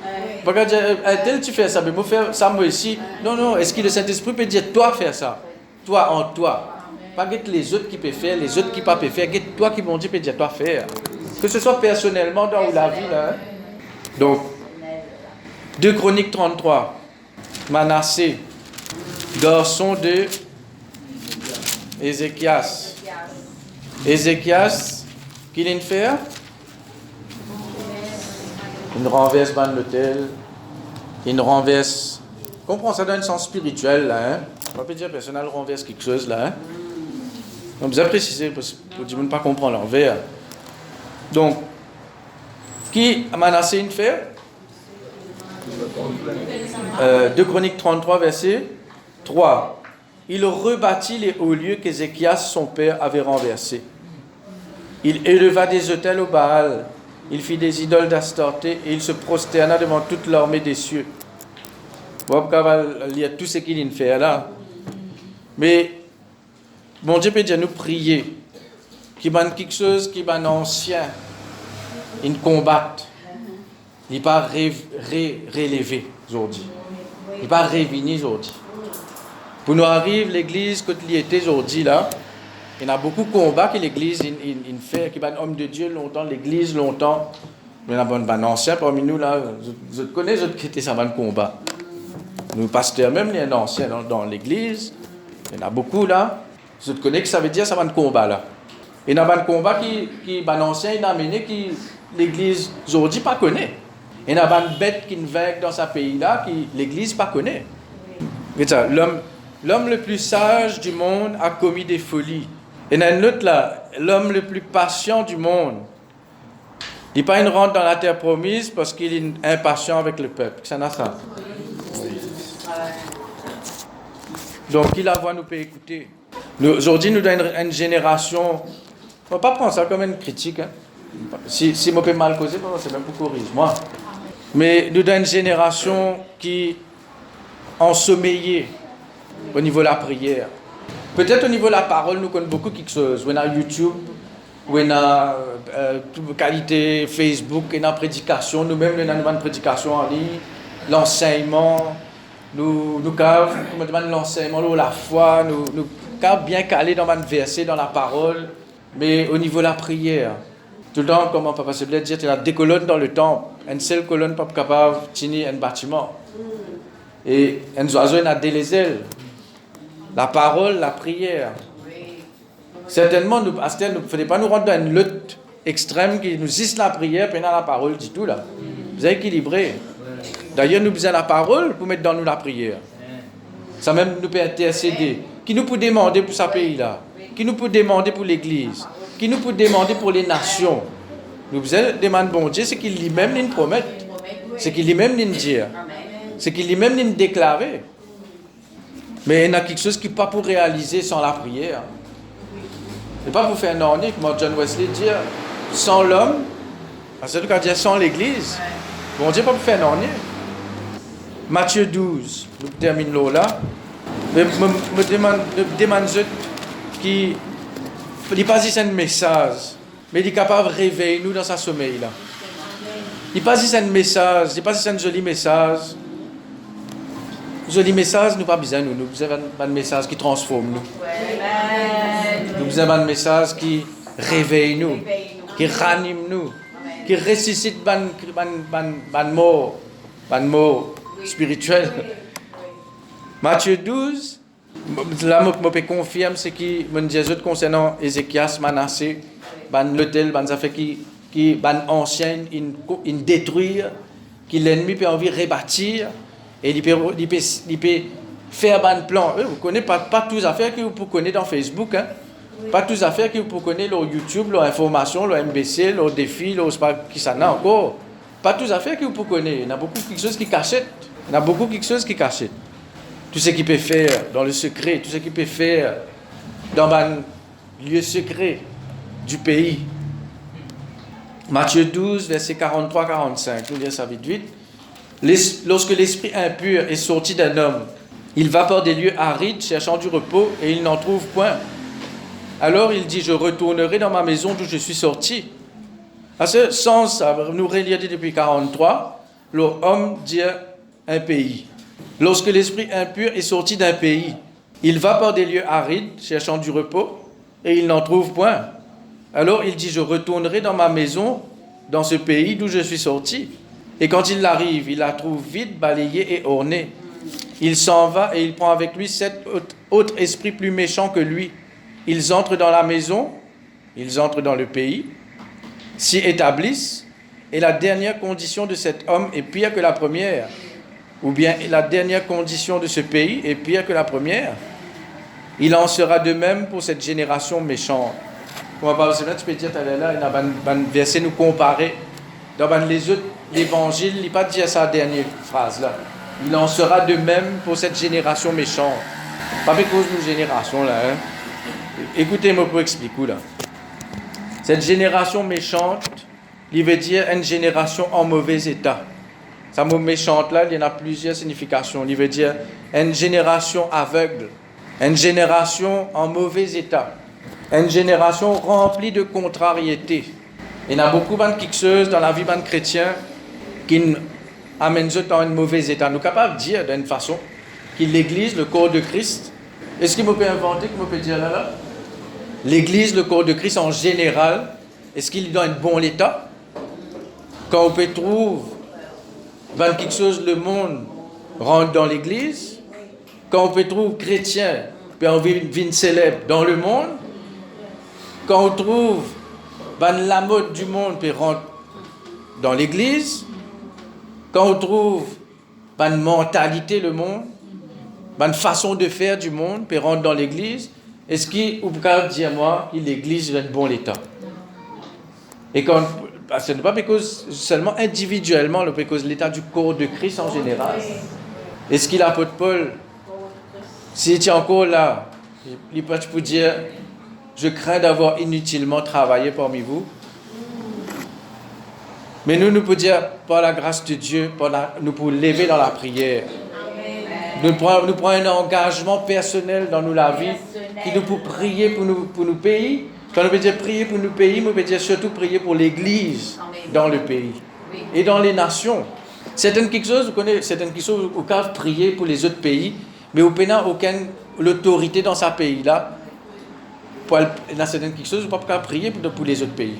[SPEAKER 1] Pas dire, tel tu fais ça, mais moi faire ça moi ici. Non, non, est-ce que le Saint-Esprit peut dire, toi faire ça? Toi en toi. Pas que les autres qui peuvent faire, les autres qui ne peuvent pas faire. Que toi qui, bon Dieu, peut dire, toi faire. Que ce soit personnellement dans la vie, là. Donc, 2 Chroniques 33. Manassé, garçon de Ézéchias. Ézéchias, qu'il vient faire? Il renverse ban l'hôtel. Il renverse. Comprends, ça donne un sens spirituel, là. Hein? On va pas dire personnel renverse quelque chose, là. Hein? Donc, vous avez précisé pour dire ne pas comprendre l'envers. Donc, qui a menacé une faire? 2 Chroniques 33, verset 3. Il rebâtit les hauts lieux qu'Ézéchias, son père, avait renversés. Il éleva des autels au Baal. Il fit des idoles d'Astarté et il se prosterna devant toute l'armée des cieux. Il y a tout ce qu'il vient faire là. Mais, bon Dieu peut dire nous prier, qu'il y ait quelque chose qui est ancien, ils combattent. Il n'est pas relevé aujourd'hui. Il n'est pas révini aujourd'hui. Pour nous arrive l'église, quand il était aujourd'hui là, il y a beaucoup de combats que l'église fait, qui est un homme de Dieu longtemps, l'église longtemps. Il y a un ancien parmi nous là, je connais ceux qui étaient ça un combat. Nous pasteurs même, il y a un ancien dans l'église, il y en a beaucoup là. Je connais que ça veut dire ça va un combat là. Il y a un combat qui un ancien il a amené qui l'église aujourd'hui pas connaît. Il y a une bête qui nous vainque dans ce pays-là qui l'église pas connaît. L'homme le plus sage du monde a commis des folies. Et il y en a un autre là, l'homme le plus patient du monde. Il n'est pas une rentre dans la terre promise parce qu'il est impatient avec le peuple. Ça n'a ça. Donc, qui la voit nous peut écouter. Aujourd'hui, nous avons une génération. On ne va pas prendre ça comme une critique. Hein. Si je peux mal causer, c'est même pour corriger moi. Mais nous avons une génération qui ensommeillée au niveau de la prière. Peut-être au niveau de la parole, nous connaissons beaucoup quelque chose. On a YouTube, on a qualité Facebook, on a prédication. Nous-mêmes, nous avons une prédication en ligne, l'enseignement. Nous demandons l'enseignement, la foi. Nous sommes bien calés dans un verset, dans la parole. Mais au niveau de la prière, tout le temps, comme Papa Seblet dit, il y a des colonnes dans le temple. Une seule colonne pas capable de tenir un bâtiment. Et un oiseau a des ailes. La parole, la prière. Certainement, nous ne faudrait pas nous rendre dans une lutte extrême qui nous isse la prière, puis la parole du tout là. Vous avez équilibré. D'ailleurs, nous besoin la parole pour mettre dans nous la prière. Ça même nous peut intercéder. Qui nous peut demander pour ce pays-là? Qui nous peut demander pour l'Église? Qui nous peut demander pour les nations? Nous besoin demander bon Dieu, c'est qu'il lui-même nous promet. C'est qu'il lui-même nous dit. C'est qu'il lui-même nous déclarer. Mais il y a quelque chose qui n'est pas pour réaliser sans la prière. Ce n'est pas pour faire un ornique, comme John Wesley dit, sans l'homme, c'est quand dire sans l'Église, bon Dieu pas pour faire un ornique. Matthieu 12, nous terminons là. Mais me demande qui il n'est pas juste un message, mais il est capable de réveiller nous dans sa sommeil là. Il n'est pas juste un message, il n'est pas juste un joli message. Joli message, nous pas besoin nous besoin d'un message qui transforme nous. Nous besoin d'un message qui réveille nous, qui ranime nous, qui ressuscite ban mort spirituel. Matthieu 12, là je peux confirmer ce qui me dit concernant Ézéchias, Manassé, l'hôtel, ban affaires qui ban ancien, in détruire, qui l'ennemi peut envie rebâtir. Et il peut faire un plan. Vous ne connaissez pas toutes les affaires que vous connaissez dans Facebook. Hein? Pas toutes les affaires que vous connaissez sur YouTube, leur information, leur MBC, leur défi, leur qui ça n'a encore. Pas toutes les affaires que vous connaissez. Il y a beaucoup de choses qui cachent. Tout ce qu'il peut faire dans le secret, tout ce qu'il peut faire dans un lieu secret du pays. Matthieu 12, verset 43-45. Nous lisons ça vite. Lorsque l'esprit impur est sorti d'un homme, il va par des lieux arides cherchant du repos et il n'en trouve point. Alors il dit, je retournerai dans ma maison d'où je suis sorti. À ce sens, nous relire depuis 43, l'homme dit un pays. Lorsque l'esprit impur est sorti d'un pays, il va par des lieux arides, cherchant du repos, et il n'en trouve point. Alors il dit, je retournerai dans ma maison, dans ce pays d'où je suis sorti. Et quand il arrive, il la trouve vide, balayée et ornée. Il s'en va et il prend avec lui 7 autres esprits plus méchants que lui. Ils entrent dans la maison, ils entrent dans le pays, s'y établissent, et la dernière condition de cet homme est pire que la première. Ou bien la dernière condition de ce pays est pire que la première. Il en sera de même pour cette génération méchante. Comment parle c'est là, tu peux dire, là, il y a un verset nous comparer. Dans les autres l'évangile, il n'a pas dit sa dernière phrase là. Il en sera de même pour cette génération méchante. Pas à cause de génération là. Hein? Écoutez-moi pour expliquer là. Cette génération méchante, il veut dire une génération en mauvais état. Ce mot méchante là, il y en a plusieurs significations. Il veut dire une génération aveugle, une génération en mauvais état, une génération remplie de contrariétés. Il y en a beaucoup de quelque dans la vie de chrétien qui amènent dans un mauvais état. Nous sommes capables de dire d'une façon que l'Église, le corps de Christ, est-ce qu'il me peut inventer, qu'il me peut dire là? L'Église, le corps de Christ en général, est-ce qu'il est dans un bon état? Quand on peut trouver quelque chose, le monde rentre dans l'Église. Quand on peut trouver chrétien, puis on vit célèbre dans le monde. Quand on trouve la mode du monde, puis rentre dans l'Église. Quand on trouve une mentalité le monde, une façon de faire du monde, puis rentre dans l'Église, est-ce qu'il vous pouvez dire moi que l'Église est dans un bon état? Et quand ce n'est pas parce seulement individuellement, mais parce l'état du corps de Christ en général. Est-ce qu'il l'apôtre Paul, s'il est encore là, il peut dire, je crains d'avoir inutilement travaillé parmi vous. Mais nous pouvons dire, par la grâce de Dieu, nous pouvons lever dans la prière. Nous prenons un engagement personnel dans la vie, qui nous peut prier pour nos pays. Quand on peut dire prier pour nos pays, on peut dire surtout prier pour l'Église dans le pays et dans les nations. C'est quelque chose, vous connaissez, c'est quelque chose où on peut prier pour les autres pays, mais on n'a aucune autorité dans ce pays-là. C'est quelque chose où on peut prier pour les autres pays.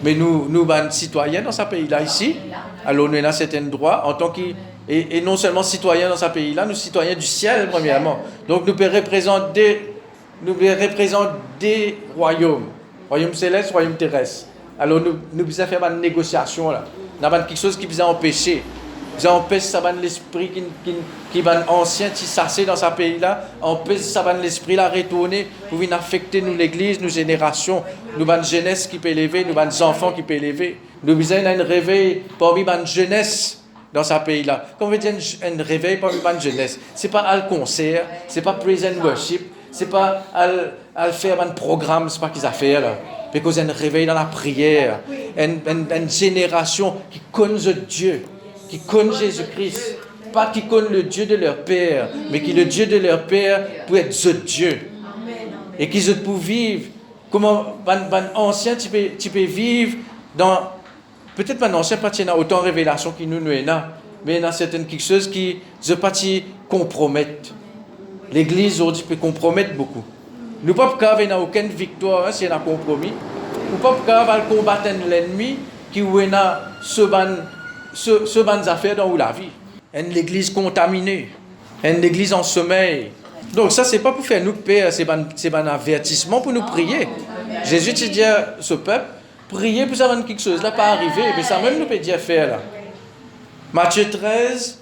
[SPEAKER 1] Mais nous sommes citoyens dans ce pays-là ici, alors nous avons certains droits en tant que et non seulement citoyens dans ce pays-là, nous citoyens du ciel premièrement. Donc nous pouvons représenter des royaumes, royaume céleste, royaume terrestre. Alors nous devons faire une négociation là. Nous avons quelque chose qui vous empêcher. Vous empêche ça l'esprit qui va ancien qui s'assied dans ce pays-là, empêche ça l'esprit là retourner pour venir affecter nous l'église, nos générations, nous avons une jeunesse qui peut élever, nous avons des enfants qui peuvent élever. Nous avons un réveil parmi une jeunesse dans ce pays-là. Quand on veut dire un réveil parmi une jeunesse, c'est pas un concert, c'est pas praise and worship, c'est pas à faire un programme, c'est pas qu'ils affaires là. Parce qu'il y a un réveil dans la prière, une génération qui connaît Dieu, qui connaît Jésus-Christ, pas qui connaît le Dieu de leur père, mais qui le Dieu de leur père peut être ce Dieu. Et qui peut vivre, comment un ancien, tu peux vivre dans, peut-être un ancien, pas autant de révélations qui nous avons, mais il y a certaines quelque chose qui ne pas compromettre. L'Église aujourd'hui peut compromettre beaucoup. Nous ne pouvons pas avoir aucune victoire s'il y a un compromis. Nous ne pouvons pas combattre l'ennemi qui a ce ban affaires dans la vie. Une église contaminée, une église en sommeil. Donc ça, c'est pas pour faire nous paix, c'est un avertissement pour nous prier. Jésus dit à ce peuple, priez pour savoir quelque chose, là pas arrivé, mais ça même nous peut dire faire là. Matthieu 13,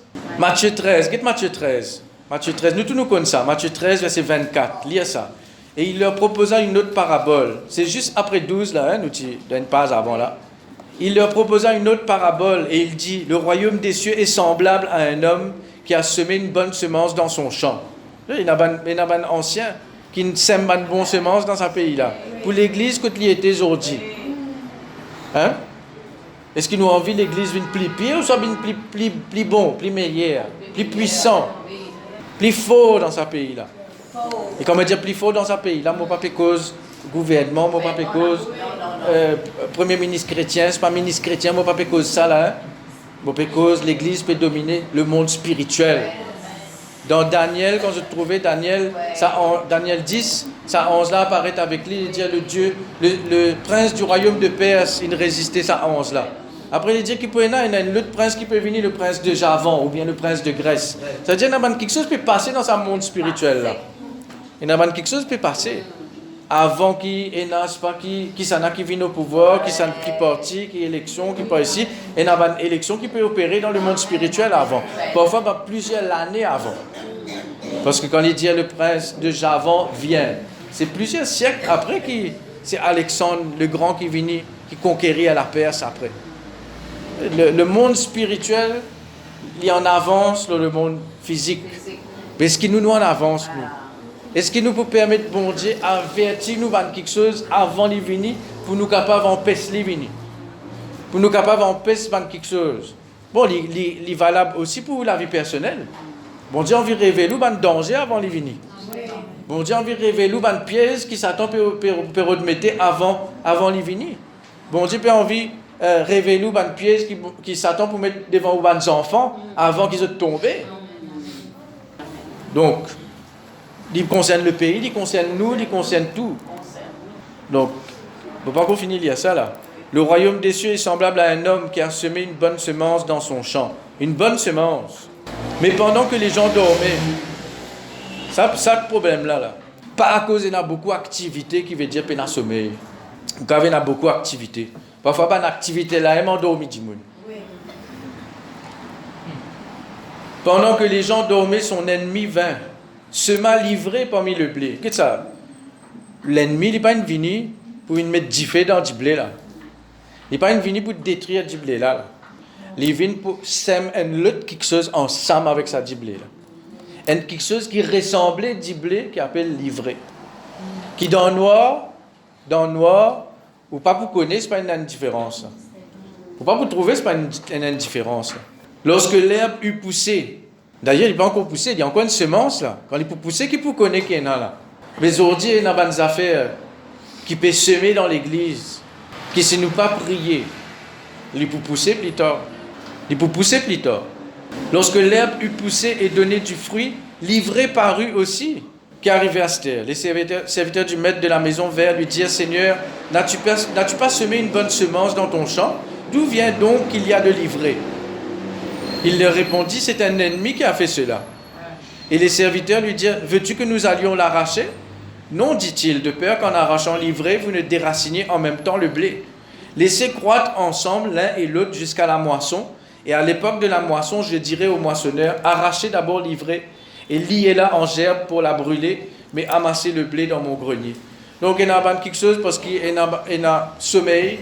[SPEAKER 1] get Matthieu 13, nous tous nous connaissons ça, Matthieu 13, verset 24, lire ça. Et il leur proposa une autre parabole. C'est juste après 12 là, nous dans une page avant là. Il leur proposa une autre parabole et il dit, le royaume des cieux est semblable à un homme qui a semé une bonne semence dans son champ. Il y a un ancien qui sème une bonne semence dans ce pays-là. Pour l'église, quand il était aujourd'hui. Hein? Est-ce qu'il nous a envie l'église d'une plus pire ou soit d'une plus bon, plus meilleur, plus puissant, plus fort dans ce pays-là? Et comment dire plus fort dans ce pays-là? Moi, pas cause gouvernement, moi, pas cause premier ministre chrétien, c'est pas ministre chrétien, moi, pas cause ça là. Hein? Bon, parce l'église peut dominer le monde spirituel. Dans Daniel, quand je trouvais Daniel, Daniel 10, ça 11 là apparaît avec lui, il dit le prince du royaume de Perse, il résistait ça 11 là. Après, il dit qu'il y a un autre prince qui peut venir, le prince de Javan ou bien le prince de Grèce. Ça veut dire qu'il y a quelque chose qui peut passer dans ce monde spirituel là. Il y a quelque chose qui peut passer. Avant qu'il y ait qui vienne au pouvoir, qui parti, qui élection, qui pas ici, il y a une élection qui peut opérer dans le monde spirituel avant. Parfois, plusieurs années avant. Parce que quand il dit le prince de Javan vient, c'est plusieurs siècles après que c'est Alexandre le Grand qui vient, qui conquérit à la Perse après. Le monde spirituel, il y en avance dans le monde physique. Mais est-ce qu'il nous en avance, nous? Est-ce qu'il nous peut permettre, bon Dieu, avertir nous de quelque chose avant les venir pour nous capables d'empêcher les venir? Pour nous capables d'empêcher quelque chose. Bon, il est valable aussi pour la vie personnelle. Bon Dieu, on veut révéler un danger avant les venir. Bon Dieu, on veut révéler un piège qui s'attend pour remettre avant les venir. Bon Dieu, peut envie révéler un piège qui s'attend pour mettre devant les enfants avant qu'ils soient tombés. Donc, il concerne le pays, il concerne nous, il concerne tout. Donc, il ne faut pas qu'on finisse à ça là. Le royaume des cieux est semblable à un homme qui a semé une bonne semence dans son champ. Une bonne semence. Mais pendant que les gens dormaient, ça le problème là. Pas à cause qu'il y a beaucoup d'activités qui veut dire qu'il y a sommeil. Quand il y a beaucoup d'activités. Parfois, il y a une activité là, il y a dormi du monde. Pendant que les gens dormaient, son ennemi vint. Sema livré parmi le blé. Qu'est-ce que ça? L'ennemi, il n'est pas venu pour mettre du feu dans du blé là. Il n'est pas venu pour détruire du blé là. Il est venu pour semer quelque chose ensemble avec ça du blé là. Quelque chose qui ressemblait du blé qui appelle livré. Qui dans noir, ou pas pour connaître, ce n'est pas une indifférence. Ou pas pour trouver, ce n'est pas une indifférence. Lorsque l'herbe eut poussé, d'ailleurs, il n'est pas encore poussé, il y a encore une semence là. Quand il peut pousser, qui peut connaître qu'il y en a là. Mais aujourd'hui, il y a des affaires qui peuvent semer dans l'église, qui ne nous pas prier. Il peut pousser plus tard. Lorsque l'herbe eut poussé et donné du fruit, livré parut aussi, qui arrivait à cette terre. Les serviteurs du maître de la maison vinrent lui dire, Seigneur, n'as-tu pas semé une bonne semence dans ton champ? D'où vient donc qu'il y a de livré? Il leur répondit, c'est un ennemi qui a fait cela. Et les serviteurs lui dirent, veux-tu que nous allions l'arracher? Non, dit-il, de peur qu'en arrachant l'ivraie, vous ne déraciniez en même temps le blé. Laissez croître ensemble l'un et l'autre jusqu'à la moisson. Et à l'époque de la moisson, je dirai au moissonneur, arrachez d'abord l'ivraie et liez-la en gerbe pour la brûler, mais amassez le blé dans mon grenier. Donc il y a quelque chose parce qu'il y a sommeil,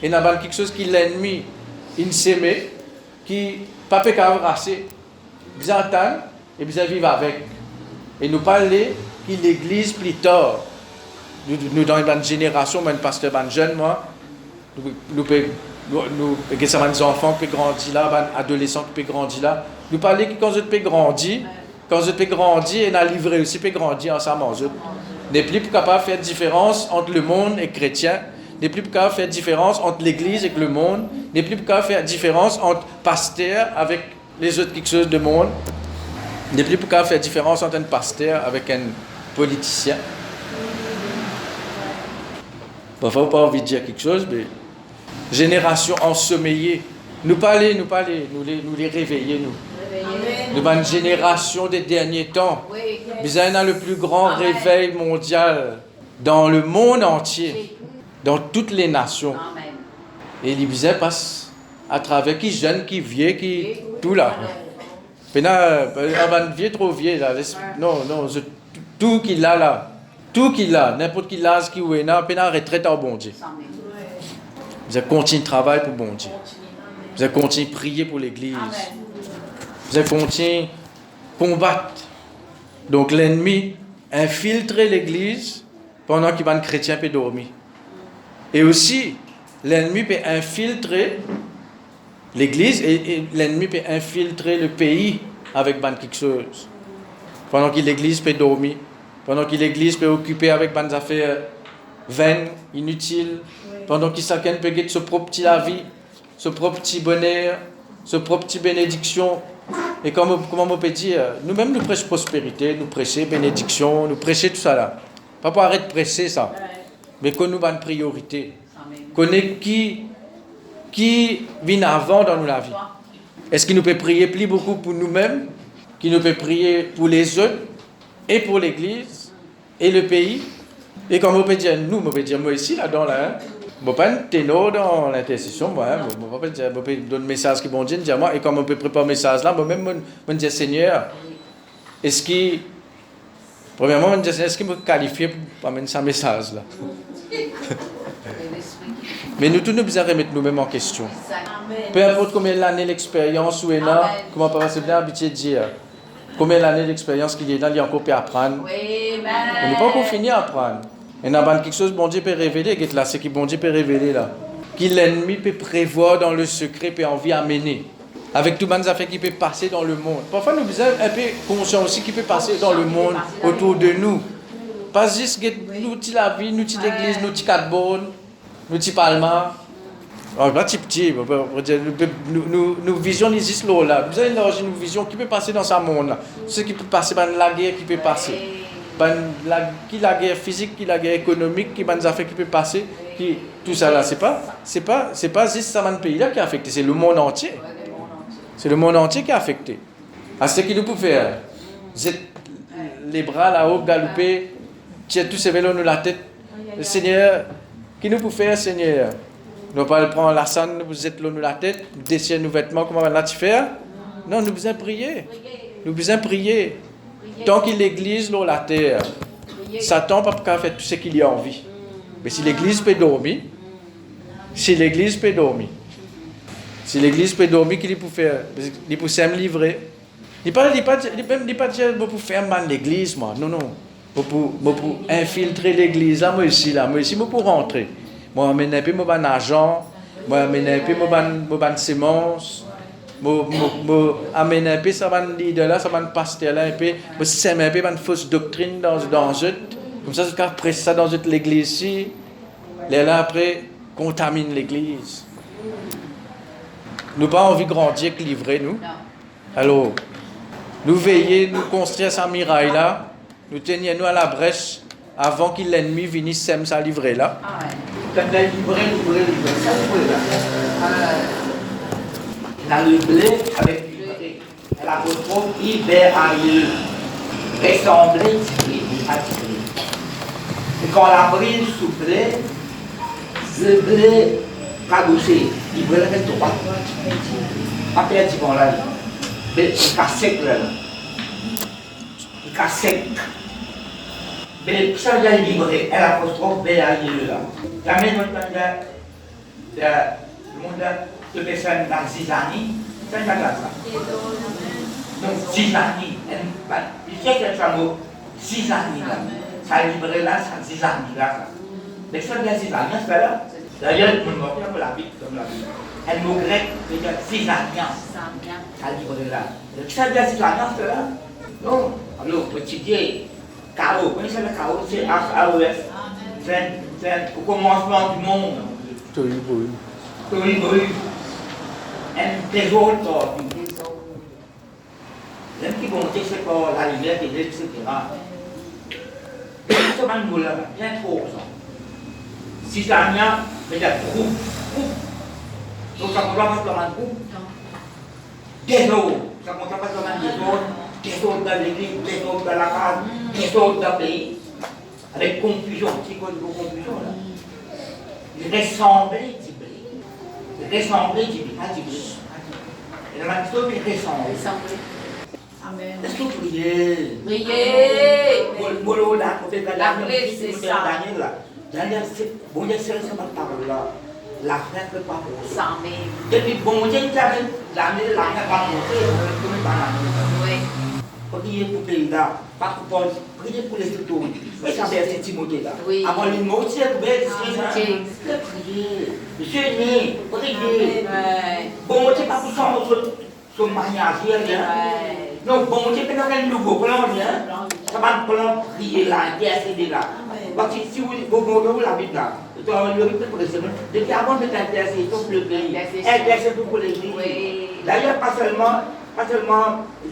[SPEAKER 1] il y a quelque chose qui l'ennemi, il s'aimait, qui pas peut raser, vous entendez et vous vivre avec. Et nous parler que l'église plus tard, nous dans une génération, un pasteur, un jeune, moi, nous avons des enfants qui grandissent là, des adolescents qui grandissent là. Nous parlons que quand vous peut grandir, et la livrée aussi peut grandir ensemble. N'est plus capable de faire différence entre le monde et les chrétiens. N'est plus capable de faire différence entre l'église et le monde. N'est plus capable de faire différence entre pasteur avec les autres quelque chose de monde. N'est plus capable de faire différence entre un pasteur avec un politicien. Parfois, on n'a pas envie de dire quelque chose, mais génération ensommeillée. Nous les réveiller, nous. Nous avons une génération des derniers temps. Nous avons le plus grand réveil mondial dans le monde entier, dans toutes les nations. Et les bisous passent à travers qui jeune, qui vieux, qui tout là. Avant vieux, trop vieux là. Non, tout qu'il a là. Tout qu'il a, n'importe qui l'âge qui est là, puis retraite en bon Dieu. Vous allez continuer de travailler pour bon Dieu. Vous allez continuer de prier pour l'église. Vous allez continuer de combattre. Donc l'ennemi infiltrer l'église pendant qu'il va un chrétien peut dormir. Et aussi, l'ennemi peut infiltrer l'église et l'ennemi peut infiltrer le pays avec quelque chose. Pendant que l'église peut dormir. Pendant que l'église peut occuper avec des affaires vaines, inutiles, pendant que chacun peut gagner son propre petit la vie, son propre petit bonheur, ce propre petit bénédiction. Et comment on peut dire, nous-mêmes nous prêchons prospérité, nous prêchons bénédiction, nous prêchons tout ça là. Pas pour arrêter de prêcher ça, mais qu'on nous a une priorité. Qu'on est qui vient avant dans la vie. Est-ce qu'il nous peut prier plus beaucoup pour nous-mêmes, qu'il nous peut prier pour les autres, et pour l'Église, et le pays? Et comme on peut dire, nous, on peut dire, moi ici, là-dedans, là, je ne peux pas être ténor dans l'intercession, moi, je ne peux pas dire, je peux donner un message qui bon Dieu, dire moi, et comme on peut préparer un message là, moi-même, je dis, Seigneur, est-ce qu'il, premièrement, je dis, Seigneur, est-ce qu'il me qualifie pour amener ce message là? Mais nous tous, nous devons remettre nous-mêmes en question. Peu importe combien d'années d'expérience ou est là, comment on peut bien habitué de dire, combien d'années d'expérience qu'il est là, il y a encore à apprendre. On n'est pas encore fini à apprendre. Il y a quelque chose que bon Dieu peut révéler, là, c'est que bon Dieu peut révéler là. Que l'ennemi peut prévoir dans le secret, peut envie amener. Avec toutes les affaires qui peuvent passer dans le monde. Parfois, nous sommes un peu conscients aussi qui peut passer dans le monde autour de nous. Pas juste nous, la vie, nous, l'église, nous, quatre bornes, nous, Palma. Alors, là, petit, nous vision juste là. Nous avons une vision qui peut passer dans ce monde-là. Ce qui peut passer dans la guerre qui peut passer. La guerre physique, la guerre économique, qui des affaires qui peut passer. Tout ça là, c'est pas juste ça dans pays-là qui est affecté, c'est le monde entier. C'est le monde entier qui est affecté. À ce qu'il nous peut faire, les bras là-haut, galoper, tirer tous ces vélos dans la tête. Le Seigneur, qui nous peut faire, Seigneur? Nous ne pas prendre la scène, vous êtes là dans la tête, déchirer nos vêtements, comment on va faire? Non, nous devons prier. Nous devons prier. Tant qu'il l'église dans la terre, Satan ne peut pas faire tout ce qu'il y a envie. Mais si l'église peut dormir, qu'il peut faire, il peut s'aimer livrer. Il ne peut pas dire pour faire mal l'église, moi. Non. Pour infiltrer l'église, là, moi ici, pour rentrer. Moi, je mets un peu mon argent, moi, je mets un peu mon sémence. Je amène un peu ça va leader là, ça va pasteur là un peu, je sème un peu une fausse doctrine dans eux, comme ça après ça dans l'église ici, là après contamine l'église. Nous pas envie de grandir que livrer nous. Alors nous veiller, nous construire sa muraille là, nous tenir nous à la brèche avant que l'ennemi vienne sème sa livrer là.
[SPEAKER 3] Quand il livrer, ça dans le blé avec l'apostrophe Ibéraïeux, ressemblait à tirer. Et quand la brille soufflait, le blé cabossé, il brûlait avec droit. Pas perdu bon là, mais il casse sec là. Il casse sec. Mais ça vient libérer, l'apostrophe Ibéraïeux là. La même le monde de personnes dans 6 années, c'est pas ça. Donc 6 années, il fait que ça mot 6 années là. Ça libéré là, ça 6 années là. Mais ça vient 6 années, c'est là. D'ailleurs, le monde un peu la Bible comme la Bible. Elle mot grec, veut dire 6 années. Ça libéré là. Ça vient 6 années, c'est là. Non, alors petit Dieu, chaos, vous connaissez le chaos, c'est H-A-O-S. C'est au commencement du monde. Oui. Un désordre. L'homme qui montait, c'est pour la lumière, etc. Ce man là, bien trop. Si ça vient, c'est un groupe. Donc ça ne compte pas comme un groupe. Désordre. Ça ne compte pas comme un désordre. Désordre dans l'église, désordre dans la case, désordre dans le pays. Avec confusion, c'est quoi de confusion là? Ressembler du blé. Pas du blé. Et la manifestation est ressembler. Amen. Est-ce que vous priez? Bolo là, on fait la Daniel là. Daniel, bon Dieu, c'est ma parole là. La frère ne peut pas pour ça. Depuis bon Dieu, il a l'année, la frère va monter, on ne peut pas l'année. Priez pour le pays là, pas pour Paul, priez pour les autres. Oui, ça c'est Timothée là. Avant les mots, c'est pour prier. Monsieur né, priez. Bon, c'est pas pour son mariage, rien. Non, bon, c'est pas un nouveau plan, rien. Ça va plan prier là, intercéder là. Parce que si vous la Bible là, le Bible pour les semaines, depuis avant de t'intercéder pour le pays, intercéder pour l'église. D'ailleurs, pas seulement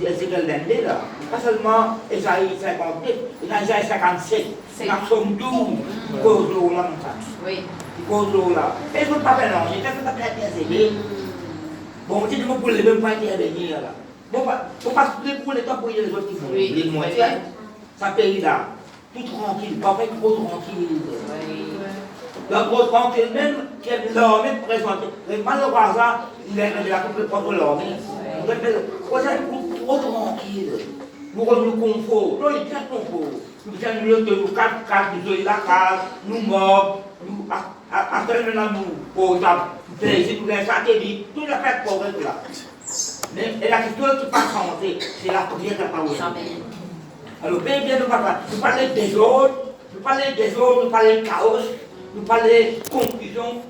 [SPEAKER 3] Ézéchiel 22, là, pas seulement Ésaïe 58, Ésaïe 57, c'est la somme 12, qui cause l'eau là, comme ça.
[SPEAKER 2] Oui.
[SPEAKER 3] Qui cause l'eau là. Et je ne veux pas mélanger, je ne veux pas intercéder. Bon, on dit que vous ne pouvez même pas intervenir là. Bon, faut pas se pour les temps pour les autres qui font. Les moins, ça pays là, tout tranquille, pas fait trop tranquille. Donc, trop tranquille, même l'armée présente. Malheureusement, il est de la coupe contre l'armée. Vous êtes trop tranquille. Nous avons le confort. Non, il est très confort. Nous avons mieux que nous, 4, nous avons la case, nous morts, nous attendons nous, au temps, plaisir, nous avons satellite, tout le fait pour être là. Et la question qui passe en santé, c'est la prière de la parole. Alors, bien, nous parlons des autres, nous parlons du chaos, nous parlons de confusion.